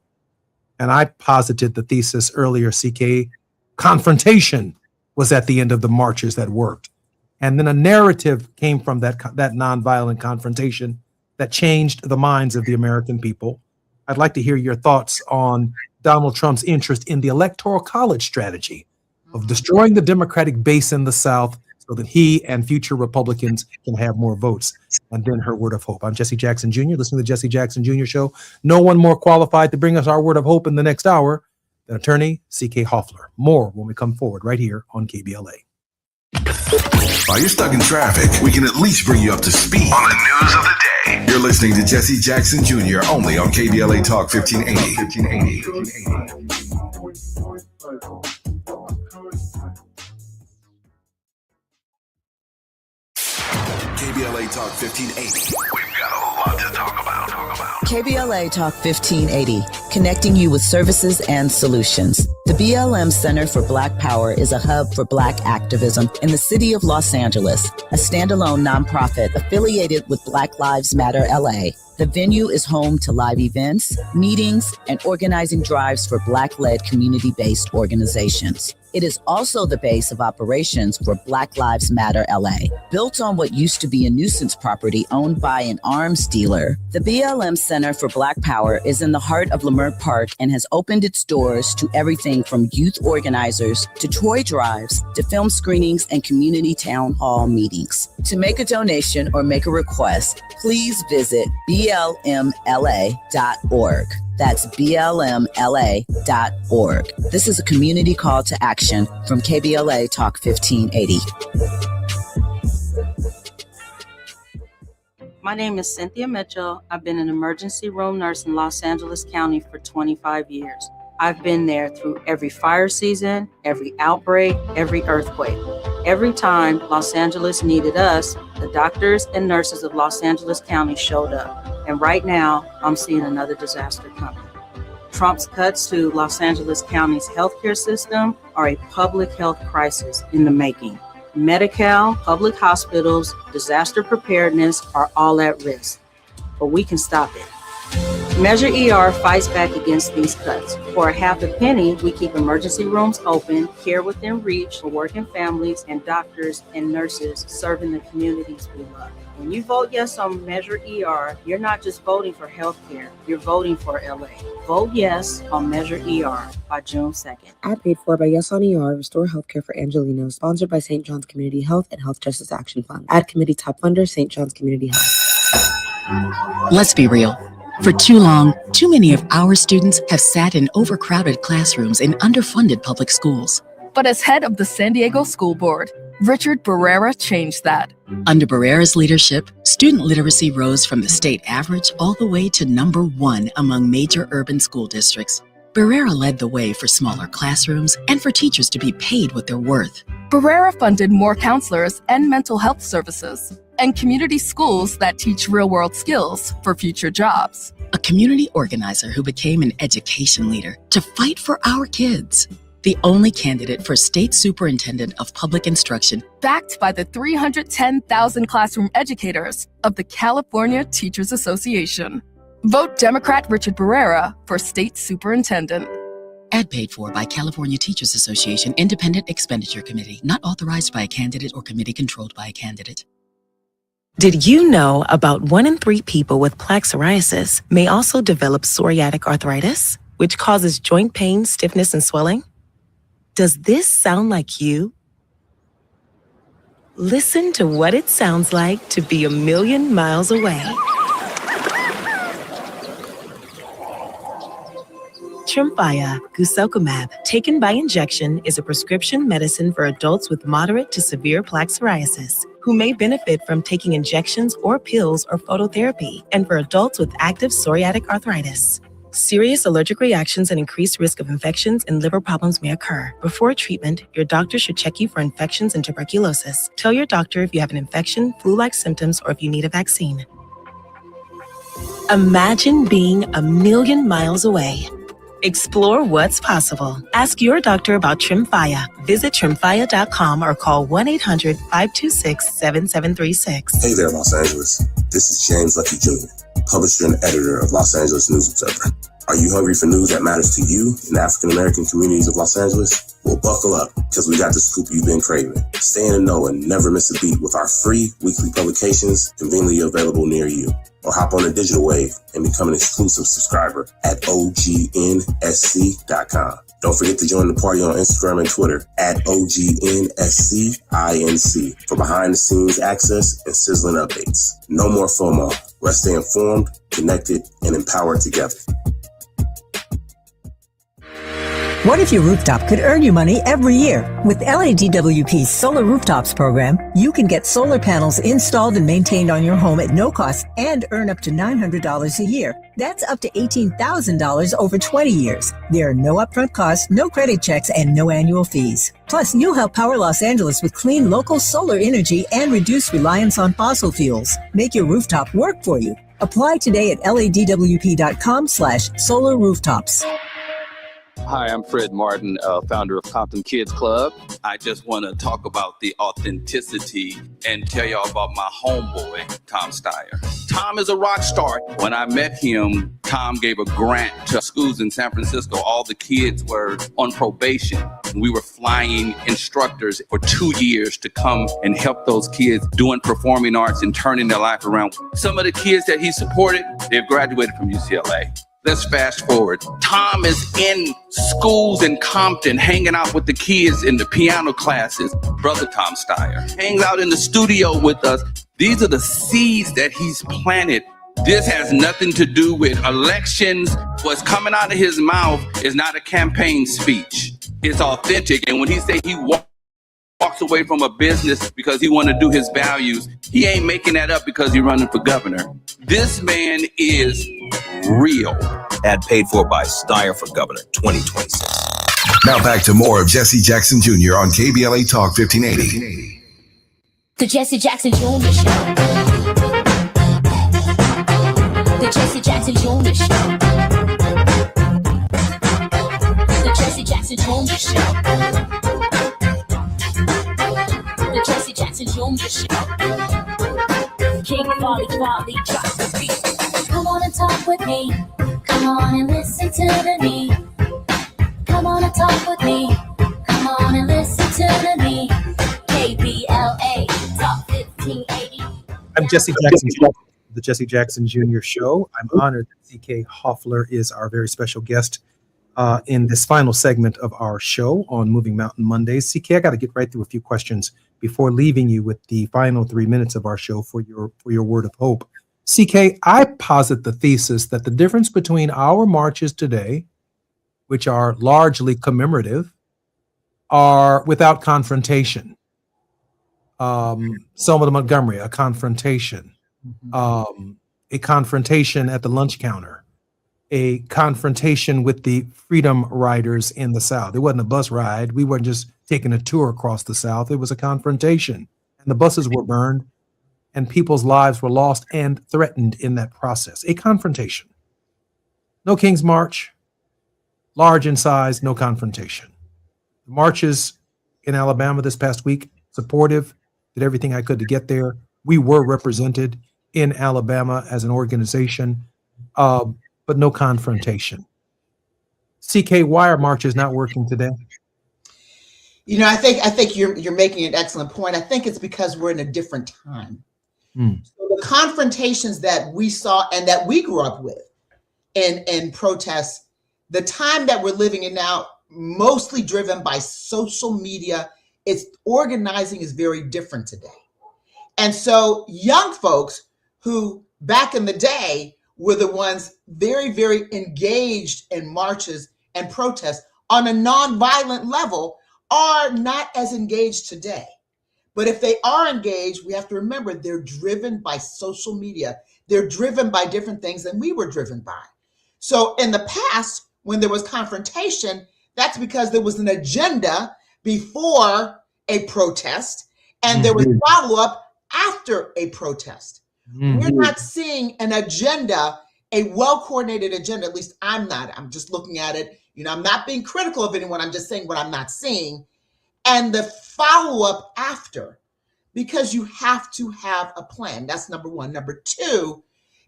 [SPEAKER 2] And I posited the thesis earlier, CK, confrontation was at the end of the marches that worked. And then a narrative came from that nonviolent confrontation that changed the minds of the American people. I'd like to hear your thoughts on Donald Trump's interest in the Electoral College strategy of destroying the Democratic base in the South so that he and future Republicans can have more votes. And then her word of hope. I'm Jesse Jackson Jr., listening to the Jesse Jackson Jr. Show. No one more qualified to bring us our word of hope in the next hour than attorney CK Hoffler. More when we come forward right here on KBLA.
[SPEAKER 5] While you're stuck in traffic, we can at least bring you up to speed on the news of the day. You're listening to Jesse Jackson Jr. only on KBLA Talk 1580. KBLA Talk 1580. We've got a lot to talk about.
[SPEAKER 20] KBLA Talk 1580, connecting you with services and solutions. The BLM Center for Black Power is a hub for Black activism in the city of Los Angeles, a standalone nonprofit affiliated with Black Lives Matter LA. The venue is home to live events, meetings, and organizing drives for Black-led community-based organizations. It is also the base of operations for Black Lives Matter LA. Built on what used to be a nuisance property owned by an arms dealer, the BLM Center for Black Power is in the heart of Leimert Park and has opened its doors to everything from youth organizers to toy drives to film screenings and community town hall meetings. To make a donation or make a request, please visit blmla.org. That's blmla.org. This is a community call to action from KBLA Talk 1580.
[SPEAKER 21] My name is Cynthia Mitchell. I've been an emergency room nurse in Los Angeles County for 25 years. I've been there through every fire season, every outbreak, every earthquake. Every time Los Angeles needed us, the doctors and nurses of Los Angeles County showed up. And right now, I'm seeing another disaster coming. Trump's cuts to Los Angeles County's healthcare system are a public health crisis in the making. Medi-Cal, public hospitals, disaster preparedness are all at risk, but we can stop it. Measure ER fights back against these cuts. For a half a penny, we keep emergency rooms open, care within reach for working families, and doctors and nurses serving the communities we love. When you vote yes on Measure ER, you're not just voting for health care, you're voting for LA. Vote yes on Measure ER by June 2nd.
[SPEAKER 4] Ad paid for by Yes on ER, Restore Healthcare for Angelinos, sponsored by St. John's Community Health and Health Justice Action Fund. Ad committee top funder, St. John's Community Health.
[SPEAKER 15] Let's be real. For too long, too many of our students have sat in overcrowded classrooms in underfunded public schools.
[SPEAKER 17] But as head of the San Diego School Board, Richard Barrera changed that.
[SPEAKER 15] Under Barrera's leadership, student literacy rose from the state average all the way to #1 among major urban school districts. Barrera led the way for smaller classrooms and for teachers to be paid what they're worth.
[SPEAKER 17] Barrera funded more counselors and mental health services, and community schools that teach real-world skills for future jobs.
[SPEAKER 15] A community organizer who became an education leader to fight for our kids. The only candidate for state superintendent of public instruction,
[SPEAKER 17] Backed by the 310,000 classroom educators of the California Teachers Association. Vote Democrat Richard Barrera for state superintendent.
[SPEAKER 15] Ad paid for by California Teachers Association Independent Expenditure Committee, not authorized by a candidate or committee controlled by a candidate.
[SPEAKER 22] Did you know about 1 in 3 people with plaque psoriasis may also develop psoriatic arthritis, which causes joint pain, stiffness, and swelling? Does this sound like you? Listen to what it sounds like to be a million miles away. Tremfya guselkumab, taken by injection, is a prescription medicine for adults with moderate to severe plaque psoriasis who may benefit from taking injections or pills or phototherapy, and for adults with active psoriatic arthritis. Serious allergic reactions and increased risk of infections and liver problems may occur. Before treatment, your doctor should check you for infections and tuberculosis. Tell your doctor if you have an infection, flu-like symptoms, or if you need a vaccine. Imagine being a million miles away. Explore what's possible. Ask your doctor about Tremfya. Visit Tremfya.com or call 1-800-526-7736.
[SPEAKER 23] Hey there, Los Angeles. This is James Lucky Jr., publisher and editor of Los Angeles News Observer. Are you hungry for news that matters to you in the African-American communities of Los Angeles? Well, buckle up, because we got the scoop you've been craving. Stay in the know and never miss a beat with our free weekly publications conveniently available near you. Or hop on the digital wave and become an exclusive subscriber at OGNSC.com. Don't forget to join the party on Instagram and Twitter at OGNSCINC for behind-the-scenes access and sizzling updates. No more FOMO. Let's stay informed, connected, and empowered together.
[SPEAKER 24] What if your rooftop could earn you money every year? With LADWP's Solar Rooftops program, you can get solar panels installed and maintained on your home at no cost and earn up to $900 a year. That's up to $18,000 over 20 years. There are no upfront costs, no credit checks, and no annual fees. Plus, you'll help power Los Angeles with clean local solar energy and reduce reliance on fossil fuels. Make your rooftop work for you. Apply today at LADWP.com/solar rooftops.
[SPEAKER 25] Hi, I'm Fred Martin, founder of Compton Kids Club. I just want to talk about the authenticity and tell y'all about my homeboy, Tom Steyer. Tom is a rock star. When I met him, Tom gave a grant to schools in San Francisco. All the kids were on probation. We were flying instructors for 2 years to come and help those kids doing performing arts and turning their life around. Some of the kids that he supported, they've graduated from UCLA. Let's fast forward. Tom is in schools in Compton, hanging out with the kids in the piano classes. Brother Tom Steyer hangs out in the studio with us. These are the seeds that he's planted. This has nothing to do with elections. What's coming out of his mouth is not a campaign speech. It's authentic. And when he say he walks away from a business because he want to do his values, he ain't making that up because he's running for governor. This man is real.
[SPEAKER 26] Ad paid for by Steyer for Governor 2026.
[SPEAKER 5] Now back to more of Jesse Jackson Jr. on KBLA Talk 1580.
[SPEAKER 1] The Jesse Jackson Jr. Show. The Jesse Jackson Jr. Show. The Jesse Jackson Jr. Show. The Jesse Jackson Jr. Show. King Volley, drop the beat. Come on and talk with me. Come on and listen to the me. Come on and talk with me. Come on and listen to the me. KBLA Talk 1580.
[SPEAKER 2] I'm Jesse Jackson, Jr., the Jesse Jackson Jr. Show. I'm honored that CK Hoffler is our very special guest in this final segment of our show on Moving Mountain Mondays. CK, I got to get right through a few questions before leaving you with the final 3 minutes of our show for your word of hope. CK, I posit the thesis that the difference between our marches today, which are largely commemorative, are without confrontation. Selma to Montgomery, a confrontation. A confrontation at the lunch counter. A confrontation with the Freedom Riders in the South. It wasn't a bus ride. We weren't just taking a tour across the South. It was a confrontation. And the buses were burned, and people's lives were lost and threatened in that process. A confrontation. No King's March, large in size, no confrontation. The marches in Alabama this past week, supportive, did everything I could to get there. We were represented in Alabama as an organization, but no confrontation. CK, why are marches not working today?
[SPEAKER 7] You know, I think you're making an excellent point. I think it's because we're in a different time. So the confrontations that we saw and that we grew up with in protests, the time that we're living in now, mostly driven by social media, its organizing is very different today. And so young folks who back in the day were the ones very, very engaged in marches and protests on a nonviolent level are not as engaged today. But if they are engaged, we have to remember they're driven by social media. They're driven by different things than we were driven by. So in the past, when there was confrontation, that's because there was an agenda before a protest and there was follow-up after a protest. We're not seeing an agenda, a well-coordinated agenda. At least I'm not. I'm just looking at it. You know, I'm not being critical of anyone. I'm just saying what I'm not seeing. And the follow-up after, because you have to have a plan. That's number one. Number two,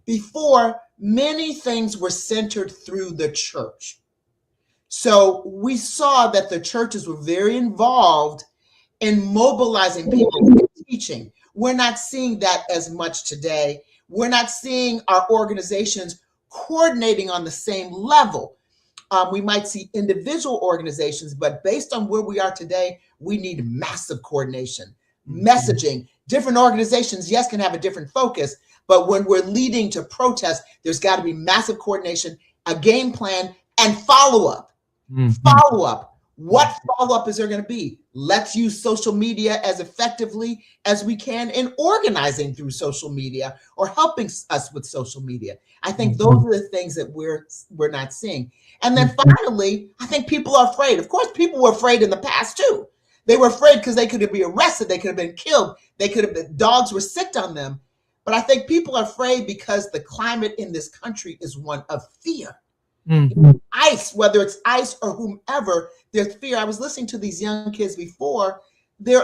[SPEAKER 7] before, many things were centered through the church. So we saw that the churches were very involved in mobilizing people, teaching. We're not seeing that as much today. We're not seeing our organizations coordinating on the same level. We might see individual organizations, but based on where we are today, we need massive coordination, messaging. Different organizations, yes, can have a different focus, but when we're leading to protest, there's got to be massive coordination, a game plan, and follow-up. Follow-up. What follow-up is there going to be? Let's use social media as effectively as we can in organizing through social media or helping us with social media. I think those are the things that we're not seeing. And then finally, I think people are afraid. Of course, people were afraid in the past too. They were afraid because they could be arrested. They could have been killed. They could have been, dogs were sicked on them. But I think people are afraid because the climate in this country is one of fear. ICE, whether it's ICE or whomever, there's fear. I was listening to these young kids before. They're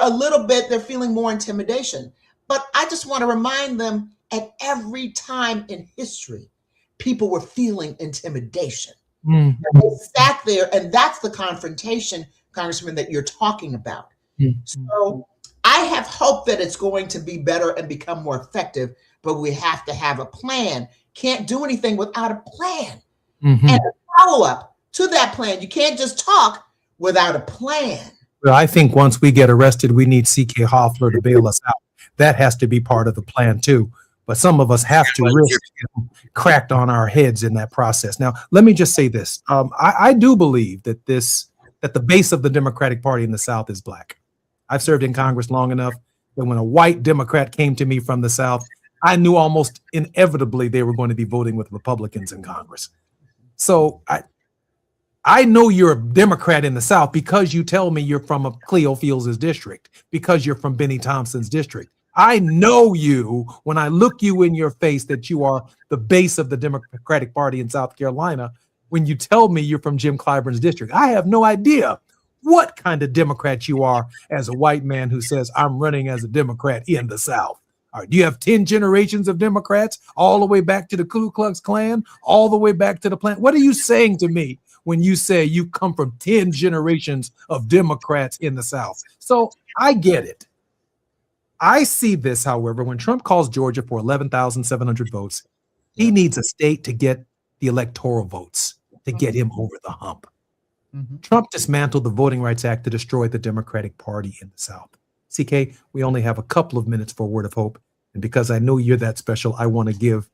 [SPEAKER 7] feeling more intimidation. But I just want to remind them at every time in history, people were feeling intimidation. They sat there, and that's the confrontation, Congressman, that you're talking about. So I have hope that it's going to be better and become more effective, but we have to have a plan. Can't do anything without a plan. And a follow-up to that plan. You can't just talk without a plan.
[SPEAKER 2] Well, I think once we get arrested, we need CK Hoffler to bail us out. That has to be part of the plan too. But some of us have to risk getting cracked on our heads in that process. Now, let me just say this. I do believe that the base of the Democratic Party in the South is Black. I've served in Congress long enough that when a white Democrat came to me from the South, I knew almost inevitably they were going to be voting with Republicans in Congress. So I know you're a Democrat in the South because you tell me you're from a Cleo Fields' district, because you're from Benny Thompson's district. I know you when I look you in your face that you are the base of the Democratic Party in South Carolina. When you tell me you're from Jim Clyburn's district, I have no idea what kind of Democrat you are as a white man who says, I'm running as a Democrat in the South. All right, do you have 10 generations of Democrats all the way back to the Ku Klux Klan, all the way back to the plant? What are you saying to me when you say you come from 10 generations of Democrats in the South? So I get it. I see this, however, when Trump calls Georgia for 11,700 votes, he needs a state to get the electoral votes to get him over the hump. Trump dismantled the Voting Rights Act to destroy the Democratic Party in the South. CK, we only have a couple of minutes for a word of hope. And because I know you're that special, I want to give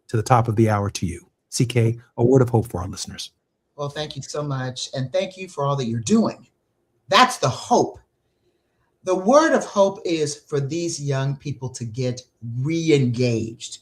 [SPEAKER 2] to the top of the hour to you. CK, a word of hope for our listeners.
[SPEAKER 7] Well, thank you so much. And thank you for all that you're doing. That's the hope. The word of hope is for these young people to get re-engaged.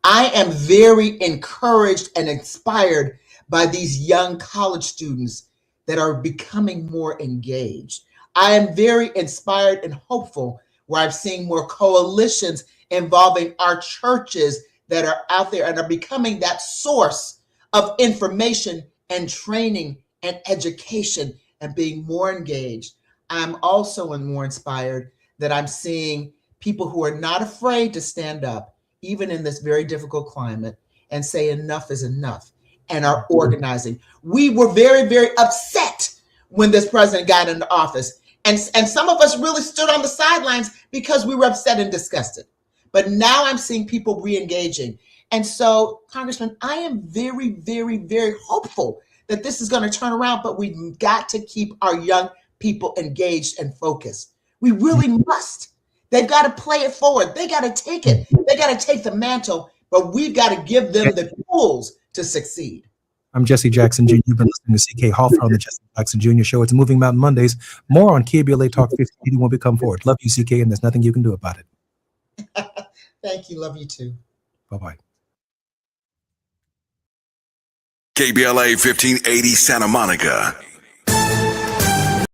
[SPEAKER 7] I am very encouraged and inspired by these young college students that are becoming more engaged. I am very inspired and hopeful where I've seen more coalitions involving our churches that are out there and are becoming that source of information and training and education and being more engaged. I'm also more inspired that I'm seeing people who are not afraid to stand up, even in this very difficult climate, and say enough is enough and are organizing. We were very, very upset when this president got into office. And some of us really stood on the sidelines because we were upset and disgusted. But now I'm seeing people re-engaging. And so, Congressman, I am very, very, very hopeful that this is going to turn around, but we've got to keep our young people engaged and focused. We really must. They've got to play it forward. They got to take it. They got to take the mantle, but we've got to give them the tools to succeed.
[SPEAKER 2] I'm Jesse Jackson Jr. You've been listening to CK Hoffer on the Jesse Jackson Jr. Show. It's Moving Mountain Mondays. More on KBLA Talk 1580 when we come forward. Love you, CK, and there's nothing you can do about it.
[SPEAKER 7] Thank you. Love you too.
[SPEAKER 2] Bye-bye.
[SPEAKER 5] KBLA 1580 Santa Monica.